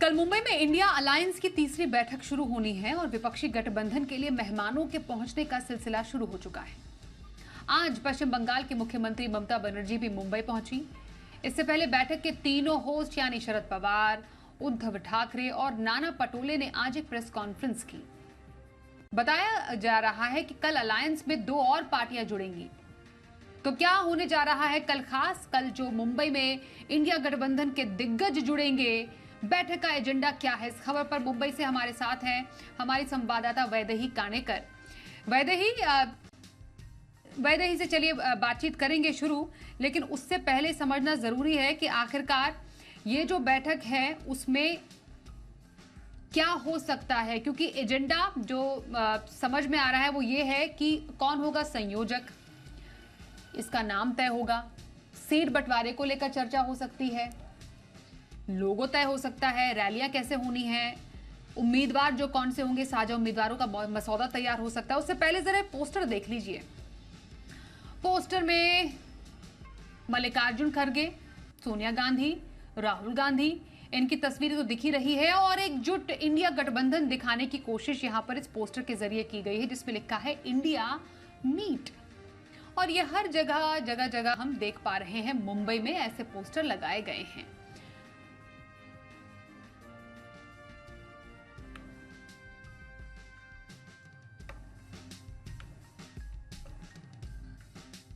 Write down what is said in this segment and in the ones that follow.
कल मुंबई में India alliance की तीसरी बैठक शुरू होनी है और विपक्षी गठबंधन के लिए मेहमानों के पहुंचने का सिलसिला शुरू हो चुका है। आज पश्चिम बंगाल की मुख्यमंत्री ममता बनर्जी भी मुंबई पहुंची। इससे पहले बैठक के तीनों होस्ट यानी शरद पवार, उद्धव ठाकरे और नाना पटोले ने आज एक प्रेस कॉन्फ्रेंस की। बताया जा रहा है कि कल अलायंस में 2 और पार्टियां जुड़ेंगी। तो क्या होने जा रहा है कल खास? कल जो मुंबई में इंडिया गठबंधन के दिग्गज जुड़ेंगे, बैठक का एजेंडा क्या है? इस खबर पर मुंबई से हमारे साथ हैं हमारी संवाददाता वैदेही कानेकर। वैदेही से चलिए बातचीत करेंगे शुरू, लेकिन उससे पहले समझना जरूरी है कि आखिरकार ये जो बैठक है उसमें क्या हो सकता है, क्योंकि एजेंडा जो समझ में आ रहा है वो ये है कि कौन होगा संयोजक, इसका नाम तय होगा, सीट बंटवारे को लेकर चर्चा हो सकती है, लोगो तय हो सकता है, रैलियां कैसे होनी है, उम्मीदवार जो कौन से होंगे, साझा उम्मीदवारों का मसौदा तैयार हो सकता है। उससे पहले जरा पोस्टर देख लीजिए। पोस्टर में मल्लिकार्जुन खड़गे, सोनिया गांधी, राहुल गांधी, इनकी तस्वीरें तो दिख ही रही है और एकजुट इंडिया गठबंधन दिखाने की कोशिश यहां पर इस पोस्टर के जरिए की गई है, जिसमें लिखा है इंडिया मीट। और ये हर जगह जगह हम देख पा रहे हैं, मुंबई में ऐसे पोस्टर लगाए गए हैं।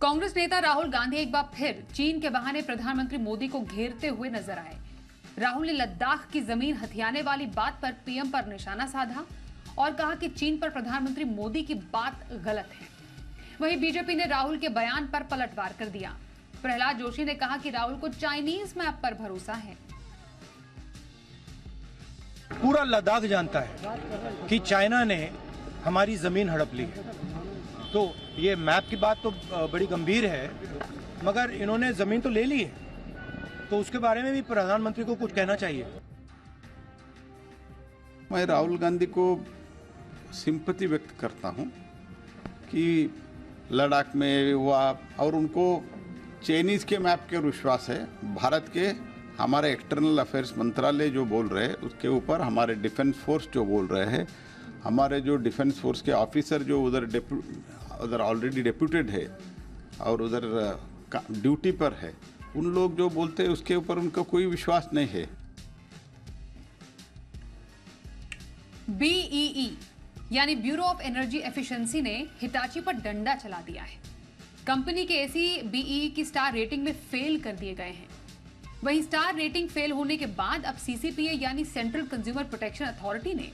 कांग्रेस नेता राहुल गांधी एक बार फिर चीन के बहाने प्रधानमंत्री मोदी को घेरते हुए नजर आए। राहुल ने लद्दाख की जमीन हथियाने वाली बात पर पीएम पर निशाना साधा और कहा कि चीन पर प्रधानमंत्री मोदी की बात गलत है। वहीं बीजेपी ने राहुल के बयान पर पलटवार कर दिया। प्रहलाद जोशी ने कहा कि राहुल को चाइनीज मैप पर भरोसा है। पूरा लद्दाख जानता है कि चाइना ने हमारी जमीन हड़प ली है, तो ये मैप की बात तो बड़ी गंभीर है, मगर इन्होंने जमीन तो ले ली है, तो उसके बारे में भी प्रधानमंत्री को कुछ कहना चाहिए। मैं राहुल गांधी को सिंपैथी व्यक्त करता हूं कि लद्दाख में हुआ और उनको चाइनीज के मैप के विश्वास है। भारत के हमारे एक्सटर्नल अफेयर्स मंत्रालय जो बोल रहे हैं उसके ऊपर हमारे डिफेंस फोर्स जो बोल रहे हैं, हमारे जो डिफेंस फोर्स के ऑफिसर जो उधर ऑलरेडी डेप्यूटेड है और उधर ड्यूटी पर है, उन लोग जो बोलते हैं उसके ऊपर उनका कोई विश्वास नहीं है। BEE यानी ब्यूरो ऑफ एनर्जी एफिशिएंसी ने हिताची पर डंडा चला दिया है। कंपनी के एसी BEE की स्टार रेटिंग में फेल कर दिए गए हैं। वहीं स्टार रेटिंग फेल होने के बाद अब CCPA यानी सेंट्रल कंज्यूमर प्रोटेक्शन अथॉरिटी ने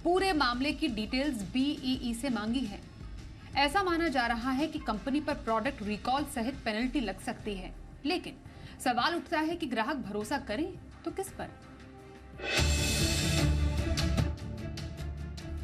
पूरे मामले की डिटेल्स BEE से मांगी है। ऐसा माना जा रहा है कि कंपनी पर प्रोडक्ट रिकॉल सहित पेनल्टी लग सकती है, लेकिन सवाल उठता है कि ग्राहक भरोसा करें तो किस पर?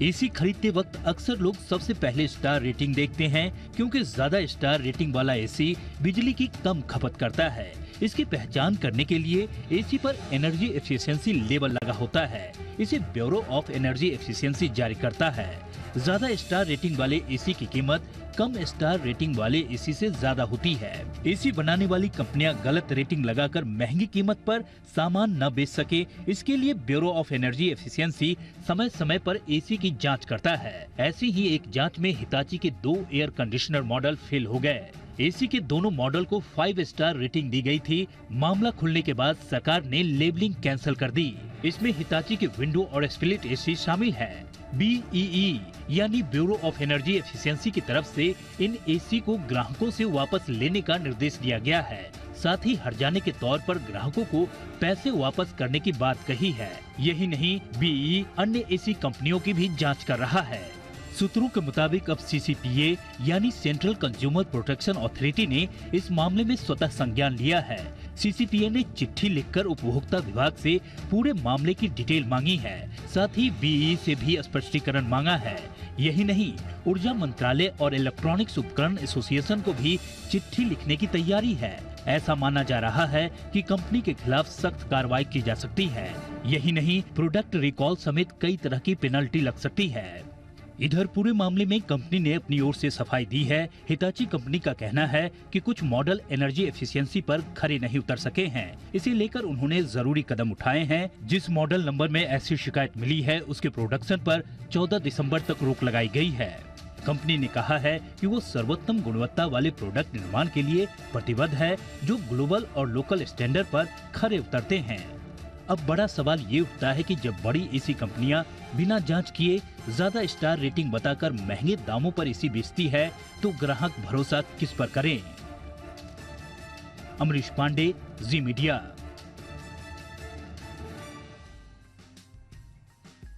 एसी खरीदते वक्त अक्सर लोग सबसे पहले स्टार रेटिंग देखते हैं, क्योंकि ज्यादा स्टार रेटिंग वाला एसी बिजली की कम खपत करता है। इसकी पहचान करने के लिए एसी पर एनर्जी एफिशिएंसी लेबल लगा होता है। इसे ब्यूरो ऑफ एनर्जी एफिशिएंसी जारी करता है। ज्यादा स्टार रेटिंग वाले एसी की कीमत कम स्टार रेटिंग वाले एसी से ज्यादा होती है। एसी बनाने वाली कंपनियां गलत रेटिंग लगाकर महंगी कीमत पर सामान न बेच सके, इसके लिए ब्यूरो ऑफ एनर्जी एफिशिएंसी समय समय पर एसी की जांच करता है। ऐसी ही एक जांच में हिताची के 2 एयर कंडीशनर मॉडल फेल हो गए। एसी के दोनों मॉडल को 5 स्टार रेटिंग दी गई थी। मामला खुलने के बाद सरकार ने लेबलिंग कैंसिल कर दी। इसमें हिताची के विंडो और स्प्लिट एसी शामिल है। BEE यानी ब्यूरो ऑफ एनर्जी एफिशिएंसी की तरफ से इन एसी को ग्राहकों से वापस लेने का निर्देश दिया गया है। साथ ही हर्जाने के तौर पर ग्राहकों को पैसे वापस करने की बात कही है। यही नहीं, BEE अन्य एसी कंपनियों की भी जांच कर रहा है। सूत्रों के मुताबिक अब CCPA यानी सेंट्रल कंज्यूमर प्रोटेक्शन अथॉरिटी ने इस मामले में स्वतः संज्ञान लिया है। CCPA ने चिट्ठी लिखकर उपभोक्ता विभाग से पूरे मामले की डिटेल मांगी है। साथ ही BEE से भी स्पष्टीकरण मांगा है। यही नहीं, ऊर्जा मंत्रालय और इलेक्ट्रॉनिक्स उपकरण एसोसिएशन को भी चिट्ठी लिखने की तैयारी है। ऐसा माना जा रहा है कि कंपनी के खिलाफ सख्त कार्रवाई की जा सकती है। यही नहीं, प्रोडक्ट रिकॉल समेत कई तरह की पेनल्टी लग सकती है। इधर पूरे मामले में कंपनी ने अपनी ओर से सफाई दी है। हिताची कंपनी का कहना है कि कुछ मॉडल एनर्जी एफिशिएंसी पर खरे नहीं उतर सके हैं। इसे लेकर उन्होंने जरूरी कदम उठाए हैं। जिस मॉडल नंबर में ऐसी शिकायत मिली है उसके प्रोडक्शन पर 14 दिसंबर तक रोक लगाई गई है। कंपनी ने कहा है कि वो सर्वोत्तम गुणवत्ता वाले प्रोडक्ट निर्माण के लिए प्रतिबद्ध है जो ग्लोबल और लोकल स्टैंडर्ड पर खरे उतरते हैं। अब बड़ा सवाल ये उठता है कि जब बड़ी एसी कंपनियां बिना जांच किए ज्यादा स्टार रेटिंग बताकर महंगे दामों पर एसी बेचती है तो ग्राहक भरोसा किस पर करें। अमरीश पांडे, जी मीडिया।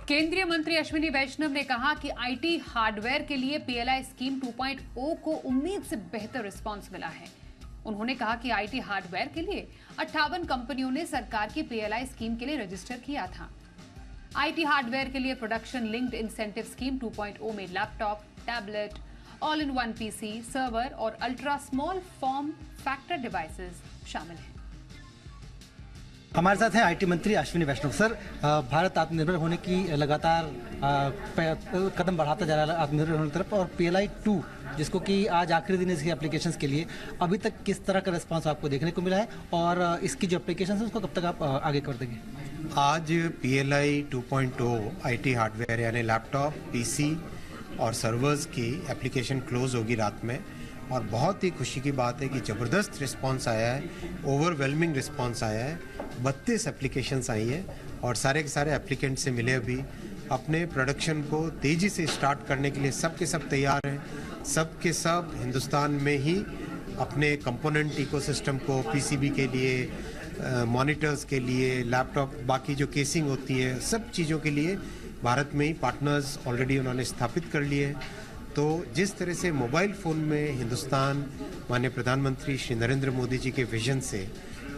केंद्रीय मंत्री अश्विनी वैष्णव ने कहा कि आईटी हार्डवेयर के लिए पीएलआई स्कीम 2.0 को उम्मीद से बेहतर रिस्पांस मिला है। उन्होंने कहा कि आईटी हार्डवेयर के लिए 58 कंपनियों ने सरकार की पीएलआई स्कीम के लिए रजिस्टर किया था। आईटी हार्डवेयर के लिए प्रोडक्शन लिंक्ड इंसेंटिव स्कीम 2.0 में laptop, tablet, all in one PC, server और ultra small form factor devices शामिल हैं। हमारे साथ हैं आईटी मंत्री अश्विनी वैष्णव। सर, भारत आत्मनिर्भर होने की लगातार कदम बढ़ाता जा रहा है आत्मनिर्भर होने की तरफ, और पीएलआई 2 जिसको कि आज आखिरी दिन इसकी एप्लीकेशंस के लिए, अभी तक किस तरह का रिस्पांस आपको देखने को मिला है और इसकी जो एप्लीकेशन है उसको कब तक आप आगे कर देंगे? आज पीएलआई 2.0 आईटी हार्डवेयर यानी लैपटॉप, पीसी और सर्वर्स की एप्लीकेशन क्लोज होगी रात में, और बहुत ही खुशी की बात है कि ज़बरदस्त रिस्पांस आया है, ओवरवेलमिंग रिस्पांस आया है। 32 एप्लीकेशंस आई हैं और सारे के सारे एप्लीकेंट से मिले अभी अपने प्रोडक्शन को तेज़ी से स्टार्ट करने के लिए सब के सब तैयार हैं। सब के सब हिंदुस्तान में ही अपने कंपोनेंट इकोसिस्टम को पीसीबी के लिए, मॉनिटर्स के लिए, लैपटॉप, बाकी जो केसिंग होती है, सब चीज़ों के लिए भारत में ही पार्टनर्स ऑलरेडी उन्होंने स्थापित कर लिए हैं। तो जिस तरह से मोबाइल फ़ोन में हिंदुस्तान माननीय प्रधानमंत्री श्री नरेंद्र मोदी जी के विजन से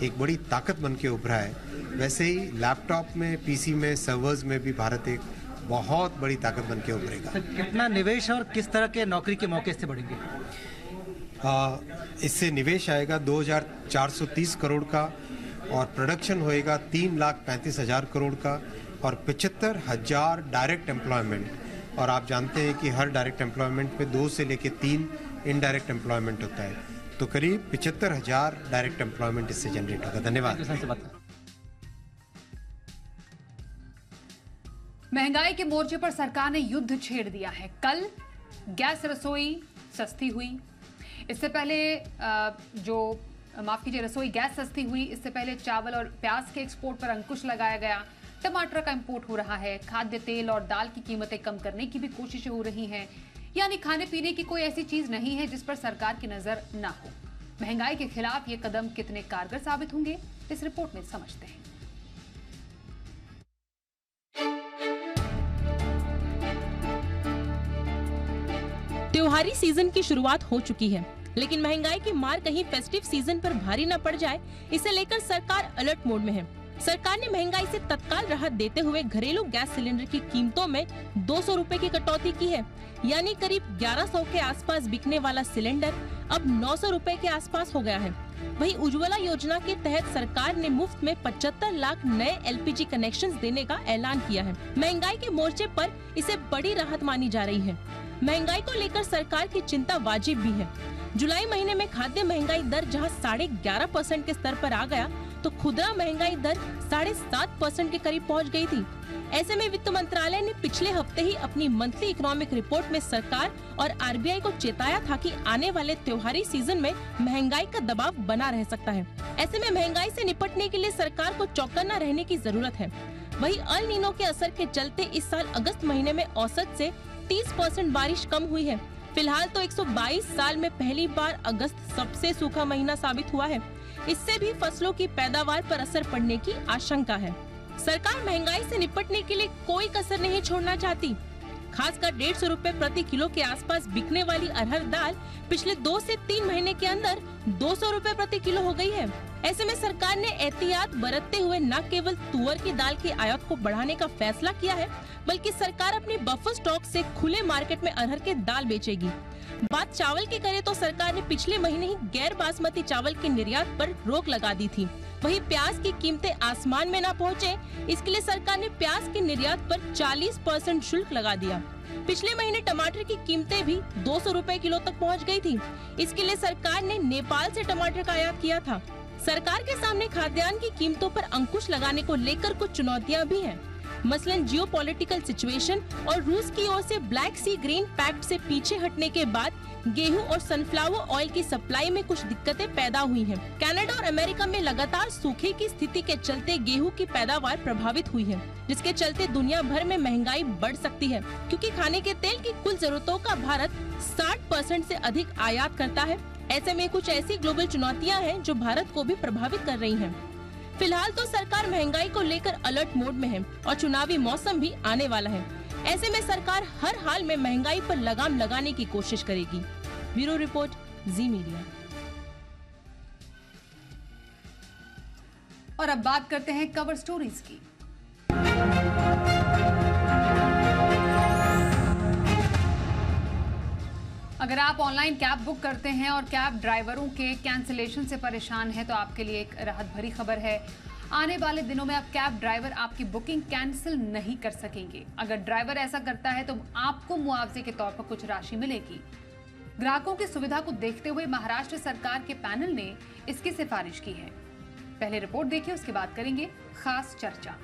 एक बड़ी ताकत बन के उभरा है, वैसे ही लैपटॉप में, पीसी में, सर्वर्स में भी भारत एक बहुत बड़ी ताकत बन के उभरेगा। कितना निवेश और किस तरह के नौकरी के मौके इससे बढ़ेंगे? इससे निवेश आएगा 2430 करोड़ का और प्रोडक्शन होएगा 3,35,000 करोड़ का और 75,000 डायरेक्ट एम्प्लॉयमेंट। और आप जानते हैं कि हर डायरेक्ट एम्प्लॉयमेंट पे 2 से लेकर 3 इनडायरेक्ट एम्प्लॉयमेंट होता है, तो करीब 75,000 डायरेक्ट एम्प्लॉयमेंट इससे जनरेट होगा। धन्यवाद। महंगाई के मोर्चे पर सरकार ने युद्ध छेड़ दिया है। कल गैस रसोई सस्ती हुई, इससे पहले रसोई गैस सस्ती हुई। इससे पहले चावल और प्याज के एक्सपोर्ट पर अंकुश लगाया गया। टमाटर का इंपोर्ट हो रहा है। खाद्य तेल और दाल की कीमतें कम करने की भी कोशिशें हो रही हैं। यानी खाने पीने की कोई ऐसी चीज नहीं है जिस पर सरकार की नजर ना हो। महंगाई के खिलाफ ये कदम कितने कारगर साबित होंगे, इस रिपोर्ट में समझते हैं। त्योहारी सीजन की शुरुआत हो चुकी है, लेकिन महंगाई की मार कहीं फेस्टिव सीजन पर भारी न पड़ जाए, इसे लेकर सरकार अलर्ट मोड में है। सरकार ने महंगाई से तत्काल राहत देते हुए घरेलू गैस सिलेंडर की कीमतों में 200 रुपए की कटौती की है। यानी करीब 1100 के आसपास बिकने वाला सिलेंडर अब 900 रुपए के आसपास हो गया है। वहीं उज्ज्वला योजना के तहत सरकार ने मुफ्त में 75 लाख नए एलपीजी कनेक्शंस देने का ऐलान किया है। महंगाई के मोर्चे पर इसे बड़ी राहत मानी जा रही है। महंगाई को लेकर सरकार की चिंता वाजिब भी है। जुलाई महीने में खाद्य महंगाई दर जहां 11.5% के स्तर पर आ गया, तो खुदरा महंगाई दर 7.5% के करीब पहुंच गई थी। ऐसे में वित्त मंत्रालय ने पिछले हफ्ते ही अपनी मंथली इकोनॉमिक रिपोर्ट में सरकार और आरबीआई को चेताया था कि आने वाले त्योहारी सीजन में महंगाई का दबाव बना रह सकता है। ऐसे में महंगाई से निपटने के लिए सरकार को चौकन्ना रहने की जरूरत है। वहीं अल नीनो के असर के चलते इस साल अगस्त महीने में औसत से 30% बारिश कम हुई है। फिलहाल तो 122 साल में पहली बार अगस्त सबसे सूखा महीना साबित हुआ है। इससे भी फसलों की पैदावार पर असर पड़ने की आशंका है। सरकार महंगाई से निपटने के लिए कोई कसर नहीं छोड़ना चाहती। खासकर 150 रुपए प्रति किलो के आसपास बिकने वाली अरहर दाल पिछले 2 से 3 महीने के अंदर 200 रुपए प्रति किलो हो गई है। ऐसे में सरकार ने एहतियात बरतते हुए न केवल तुअर की दाल के आयात को बढ़ाने का फैसला किया है, बल्कि सरकार अपने बफर स्टॉक से खुले मार्केट में अरहर के दाल बेचेगी। बात चावल की करें तो सरकार ने पिछले महीने ही गैर बासमती चावल के निर्यात पर रोक लगा दी थी। वहीं प्याज की कीमतें आसमान में न पहुंचे, इसके लिए सरकार ने प्याज के निर्यात पर 40% शुल्क लगा दिया। पिछले महीने टमाटर की कीमतें भी 200 रुपए किलो तक पहुंच गई थी। इसके लिए सरकार ने नेपाल से टमाटर का आयात किया था। सरकार के सामने खाद्यान्न की कीमतों पर अंकुश लगाने को लेकर कुछ चुनौतियां भी हैं। मसलन जियोपॉलिटिकल सिचुएशन और रूस की ओर से ब्लैक सी ग्रीन पैक्ट से पीछे हटने के बाद गेहूं और सनफ्लावर ऑयल की सप्लाई में कुछ दिक्कतें पैदा हुई हैं। कनाडा और अमेरिका में लगातार सूखे की स्थिति के चलते गेहूं की पैदावार प्रभावित हुई है, जिसके चलते दुनिया भर में महंगाई बढ़ सकती है, क्योंकि खाने के तेल की कुल जरूरतों का भारत 60% से अधिक आयात करता है। ऐसे में कुछ ऐसी ग्लोबल चुनौतियां हैं जो भारत को भी प्रभावित कर रही हैं। फिलहाल तो सरकार महंगाई को लेकर अलर्ट मोड में है और चुनावी मौसम भी आने वाला है। ऐसे में सरकार हर हाल में महंगाई पर लगाम लगाने की कोशिश करेगी। ब्यूरो रिपोर्ट, जी मीडिया। और अब बात करते हैं कवर स्टोरीज की। अगर आप ऑनलाइन कैब बुक करते हैं और कैब ड्राइवरों के कैंसिलेशन से परेशान हैं तो आपके लिए एक राहत भरी खबर है। आने वाले दिनों में अब कैब ड्राइवर आपकी बुकिंग कैंसिल नहीं कर सकेंगे। अगर ड्राइवर ऐसा करता है तो आपको मुआवजे के तौर पर कुछ राशि मिलेगी। ग्राहकों की सुविधा को देखते हुए महाराष्ट्र सरकार के पैनल ने इसकी सिफारिश की है। पहले रिपोर्ट देखिए, उसके बाद करेंगे खास चर्चा।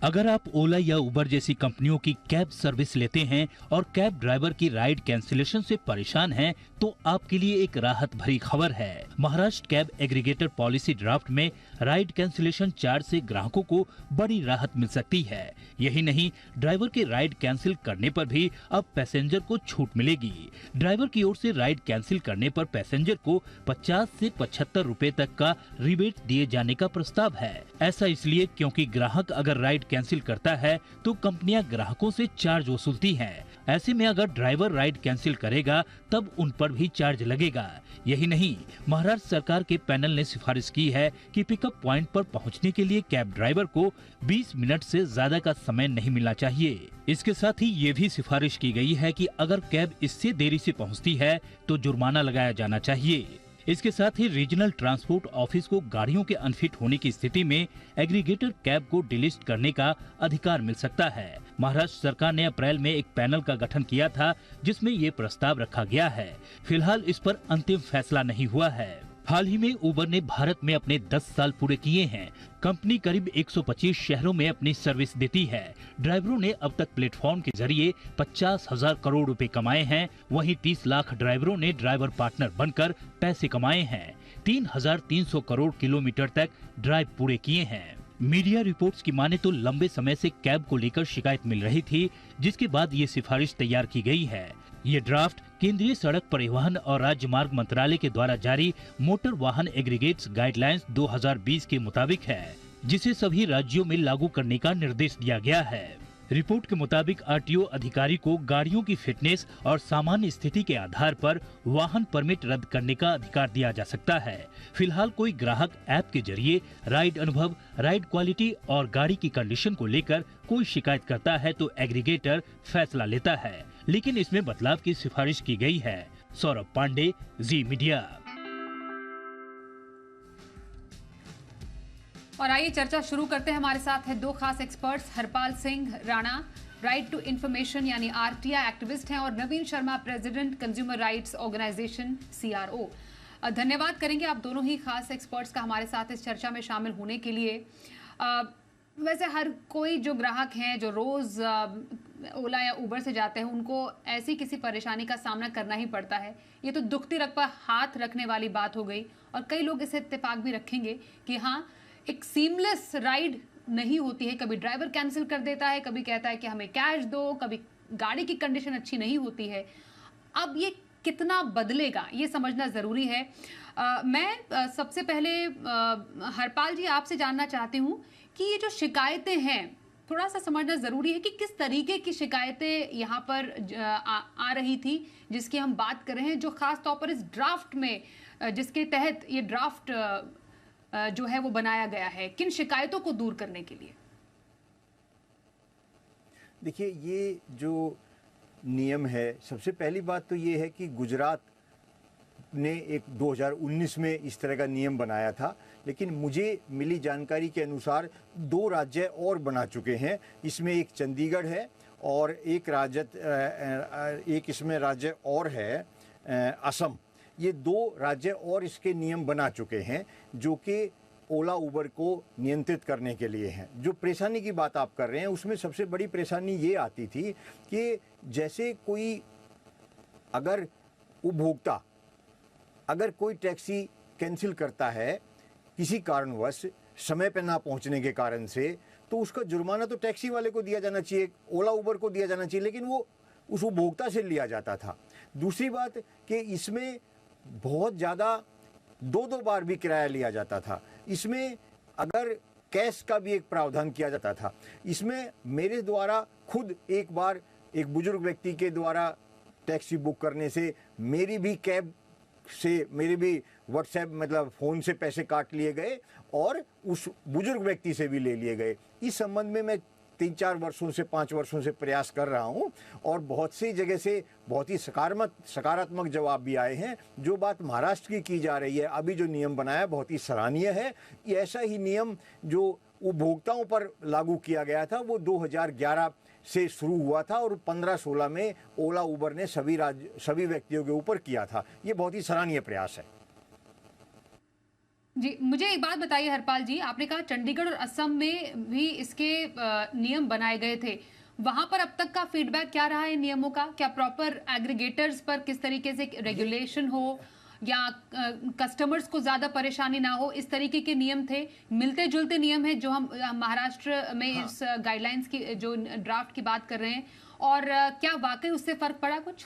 अगर आप ओला या उबर जैसी कंपनियों की कैब सर्विस लेते हैं और कैब ड्राइवर की राइड कैंसिलेशन से परेशान हैं, तो आपके लिए एक राहत भरी खबर है। Maharashtra cab aggregator policy draft में राइड कैंसिलेशन चार्ज से ग्राहकों को बड़ी राहत मिल सकती है। यही नहीं, ड्राइवर के राइड कैंसिल करने पर भी अब पैसेंजर को छूट मिलेगी। ड्राइवर की ओर से राइड कैंसिल करने पर पैसेंजर को 50 से 75 रुपए तक का रिबेट दिए जाने का प्रस्ताव है। ऐसा इसलिए क्योंकि ग्राहक अगर राइड कैंसिल करता है तो कंपनियां ग्राहकों से चार्ज वसूलती हैं। ऐसे में अगर ड्राइवर राइड कैंसिल करेगा तब उन पर भी चार्ज लगेगा। यही नहीं, महाराष्ट्र सरकार के पैनल ने सिफारिश की है कि पिकअप पॉइंट पर पहुंचने के लिए कैब ड्राइवर को 20 मिनट से ज्यादा का समय नहीं मिलना चाहिए। इसके साथ ही ये भी सिफारिश की गई है कि अगर कैब इससे देरी से पहुंचती है तो जुर्माना लगाया जाना चाहिए। इसके साथ ही रीजनल ट्रांसपोर्ट ऑफिस को गाड़ियों के अनफिट होने की स्थिति में एग्रीगेटर कैब को डिलिस्ट करने का अधिकार मिल सकता है। महाराष्ट्र सरकार ने अप्रैल में एक पैनल का गठन किया था जिसमें ये प्रस्ताव रखा गया है। फिलहाल इस पर अंतिम फैसला नहीं हुआ है। हाल ही में उबर ने भारत में अपने 10 साल पूरे किए हैं। कंपनी करीब 125 शहरों में अपनी सर्विस देती है। ड्राइवरों ने अब तक प्लेटफॉर्म के जरिए 50,000 करोड़ रुपए कमाए हैं। वहीं 30 लाख ड्राइवरों ने ड्राइवर पार्टनर बनकर पैसे कमाए हैं। 3,300 करोड़ किलोमीटर तक ड्राइव पूरे किए हैं। मीडिया रिपोर्ट्स की माने तो लंबे समय से कैब को लेकर शिकायत मिल रही थी, जिसके बाद ये सिफारिश तैयार की गई है। ये ड्राफ्ट केंद्रीय सड़क परिवहन और राजमार्ग मंत्रालय के द्वारा जारी मोटर वाहन एग्रीगेट्स गाइडलाइंस 2020 के मुताबिक है, जिसे सभी राज्यों में लागू करने का निर्देश दिया गया है। रिपोर्ट के मुताबिक आरटीओ अधिकारी को गाड़ियों की फिटनेस और सामान्य स्थिति के आधार पर वाहन परमिट रद्द करने का अधिकार दिया जा सकता है। फिलहाल कोई ग्राहक ऐप के जरिए राइड अनुभव, राइड क्वालिटी और गाड़ी की कंडीशन को लेकर कोई शिकायत करता है तो एग्रीगेटर फैसला लेता है, लेकिन इसमें बदलाव की सिफारिश की गई है। सौरभ पांडे, जी मीडिया। और आइए चर्चा शुरू करते हैं। हमारे साथ है दो खास experts, Harpal Singh Rana right to information यानी आरटीआई एक्टिविस्ट हैं, और Naveen Sharma president consumer rights organisation CRO। धन्यवाद करेंगे आप दोनों ही खास एक्सपर्ट्स का हमारे साथ इस चर्चा में शामिल होने के लिए। वैसे हर कोई जो ग्राहक हैं जो रोज ओला या उबर से जाते हैं उनको ऐसी किसी परेशानी का सामना करना ही पड़ता है। ये तो दुखती रग पर हाथ रखने वाली बात हो गई, और कई लोग इसे इत्तेफाक भी रखेंगे कि हाँ, एक सीमलेस राइड नहीं होती है। कभी ड्राइवर कैंसिल कर देता है, कभी कहता है कि हमें कैश दो, कभी गाड़ी की कंडीशन अच्छी नहीं होती है। अब ये कितना बदलेगा ये समझना ज़रूरी है। मैं सबसे पहले हरपाल जी आपसे जानना चाहती हूँ कि ये जो शिकायतें हैं, थोड़ा सा समझना ज़रूरी है कि किस तरीके की शिकायतें यहाँ पर आ रही थी जिसकी हम बात कर रहे हैं, जो ख़ास तौर पर इस ड्राफ्ट में जिसके तहत ये ड्राफ्ट जो है वो बनाया गया है, किन शिकायतों को दूर करने के लिए? देखिए, ये जो नियम है, सबसे पहली बात तो ये है कि गुजरात ने एक 2019 में इस तरह का नियम बनाया था, लेकिन मुझे मिली जानकारी के अनुसार 2 राज्य और बना चुके हैं। इसमें एक चंडीगढ़ है और एक इसमें राज्य और है असम। ये 2 राज्य और इसके नियम बना चुके हैं जो कि ओला उबर को नियंत्रित करने के लिए हैं। जो परेशानी की बात आप कर रहे हैं उसमें सबसे बड़ी परेशानी ये आती थी कि जैसे कोई अगर उपभोक्ता अगर कोई टैक्सी कैंसिल करता है किसी कारणवश, समय पर ना पहुंचने के कारण से, तो उसका जुर्माना तो टैक्सी वाले को दिया जाना चाहिए, ओला उबर को दिया जाना चाहिए, लेकिन वो उस उपभोक्ता से लिया जाता था। दूसरी बात कि इसमें बहुत ज़्यादा 2-2 बार भी किराया लिया जाता था। इसमें अगर कैश का भी एक प्रावधान किया जाता था। इसमें मेरे द्वारा खुद एक बार एक बुजुर्ग व्यक्ति के द्वारा टैक्सी बुक करने से मेरी भी कैब से मेरे भी व्हाट्सएप मतलब फ़ोन से पैसे काट लिए गए और उस बुजुर्ग व्यक्ति से भी ले लिए गए। इस संबंध में मैं 3-4 वर्षों से 5 वर्षों से प्रयास कर रहा हूं और बहुत सी जगह से बहुत ही सकारात्मक जवाब भी आए हैं। जो बात महाराष्ट्र की जा रही है, अभी जो नियम बनाया बहुत ही सराहनीय है। ये ऐसा ही नियम जो उपभोक्ताओं पर लागू किया गया था वो 2011 से शुरू हुआ था और 15-16 में ओला उबर ने सभी व्यक्तियों के ऊपर किया था। ये बहुत ही सराहनीय प्रयास है। जी, मुझे एक बात बताइए हरपाल जी, आपने कहा चंडीगढ़ और असम में भी इसके नियम बनाए गए थे, वहां पर अब तक का फीडबैक क्या रहा है नियमों का? क्या प्रॉपर एग्रीगेटर्स पर किस तरीके से रेगुलेशन हो या कस्टमर्स को ज्यादा परेशानी ना हो, इस तरीके के नियम थे? मिलते जुलते नियम है जो हम महाराष्ट्र में इस गाइडलाइंस की जो ड्राफ्ट की बात कर रहे हैं, और क्या वाकई उससे फर्क पड़ा कुछ?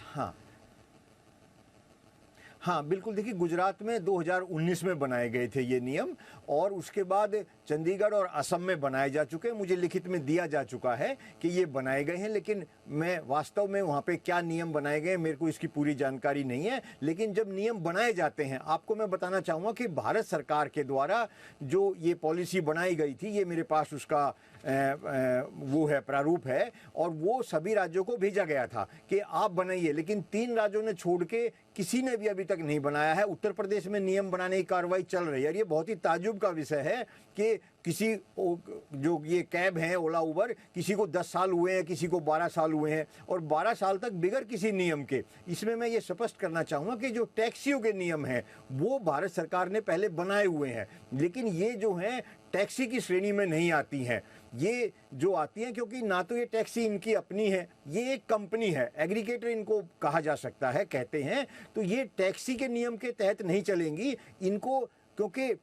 हाँ बिल्कुल। देखिए, गुजरात में 2019 में बनाए गए थे ये नियम और उसके बाद चंडीगढ़ और असम में बनाए जा चुके हैं। मुझे लिखित में दिया जा चुका है कि ये बनाए गए हैं, लेकिन मैं वास्तव में वहाँ पे क्या नियम बनाए गए मेरे को इसकी पूरी जानकारी नहीं है। लेकिन जब नियम बनाए जाते हैं, आपको मैं बताना चाहूँगा कि भारत सरकार के द्वारा जो ये पॉलिसी बनाई गई थी, ये मेरे पास उसका वो है, प्रारूप है, और वो सभी राज्यों को भेजा गया था कि आप बनाइए। लेकिन 3 राज्यों ने छोड़ के किसी ने भी अभी तक नहीं बनाया है। उत्तर प्रदेश में नियम बनाने की कार्रवाई चल रही है और ये बहुत ही ताज्जुब का विषय है कि किसी जो ये कैब हैं ओला उबर, किसी को 10 साल हुए हैं, किसी को 12 साल हुए हैं और 12 साल तक बिगड़ किसी नियम के। इसमें मैं ये स्पष्ट करना चाहूँगा कि जो टैक्सियों के नियम हैं वो भारत सरकार ने पहले बनाए हुए हैं, लेकिन ये जो हैं टैक्सी की श्रेणी में नहीं आती हैं। ये जो आती हैं क्योंकि ना तो ये टैक्सी इनकी अपनी है, ये एक कंपनी है, एग्रीगेटर इनको कहा जा सकता है, कहते हैं, तो ये टैक्सी के नियम के तहत नहीं चलेंगी इनको, क्योंकि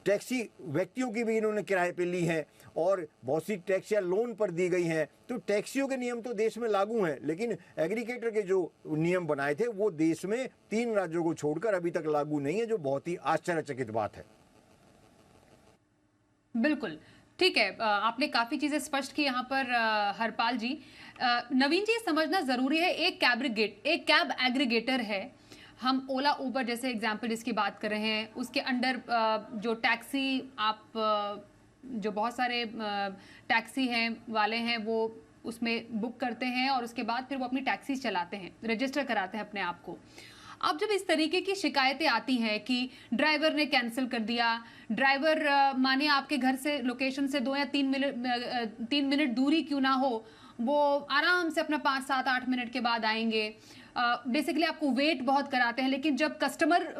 टैक्सी व्यक्तियों की भी इन्होंने किराए पे ली है और बहुत सी टैक्सियाँ लोन पर दी गई हैं। तो टैक्सियों के नियम तो देश में लागू हैं, लेकिन एग्रीगेटर के जो नियम बनाए थे वो देश में 3 राज्यों को छोड़कर अभी तक लागू नहीं है, जो बहुत ही आश्चर्यचकित बात है। बिल्कुल ठीक है, आपने काफी चीजें स्पष्ट की यहाँ पर हरपाल जी। नवीन जी, समझना जरूरी है, एक कैब एग्रीगेटर है, हम ओला उबर जैसे एग्जाम्पल जिसकी बात कर रहे हैं, उसके अंडर जो टैक्सी आप जो बहुत सारे टैक्सी हैं वाले हैं वो उसमें बुक करते हैं और उसके बाद फिर वो अपनी टैक्सी चलाते हैं, रजिस्टर कराते हैं अपने आप को। अब जब इस तरीके की शिकायतें आती हैं कि ड्राइवर ने कैंसिल कर दिया, ड्राइवर माने आपके घर से लोकेशन से 2 या 3 मिनट दूरी क्यों ना हो, वो आराम से अपना 5, 7, 8 मिनट के बाद आएंगे, बेसिकली आपको वेट बहुत कराते हैं। लेकिन जब कस्टमर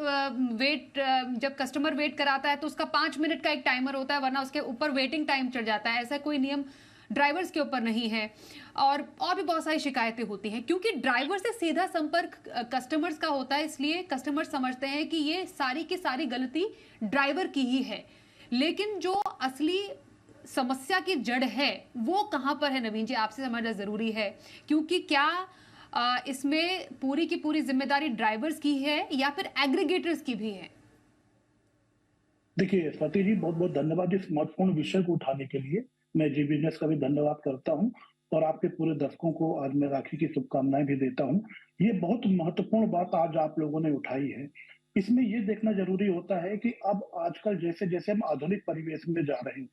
वेट कराता है तो उसका 5 मिनट का एक टाइमर होता है, वरना उसके ऊपर वेटिंग टाइम चढ़ जाता है। ऐसा कोई नियम ड्राइवर्स के ऊपर नहीं है और भी बहुत सारी शिकायतें होती हैं क्योंकि ड्राइवर से सीधा संपर्क कस्टमर्स का होता है, इसलिए कस्टमर समझते हैं कि ये सारी की सारी गलती ड्राइवर की ही है। लेकिन जो असली समस्या की जड़ है वो कहां पर है नवीन जी, आपसे समझना जरूरी है, क्योंकि क्या इसमें पूरी की पूरी जिम्मेदारी ड्राइवर्स की है या फिर एग्रीगेटर्स की भी है? देखिए स्वाति जी, बहुत बहुत धन्यवाद इस महत्वपूर्ण विषय को उठाने के लिए। मैं जी बिजनेस का भी धन्यवाद करता हूं और आपके पूरे दर्शकों को आज मैं राखी की शुभकामनाएं भी देता हूं। ये बहुत महत्वपूर्ण बात आज आप लोगों ने उठाई है। इसमें ये देखना जरूरी होता है कि अब आजकल जैसे जैसे हम आधुनिक परिवेश में जा रहे हैं,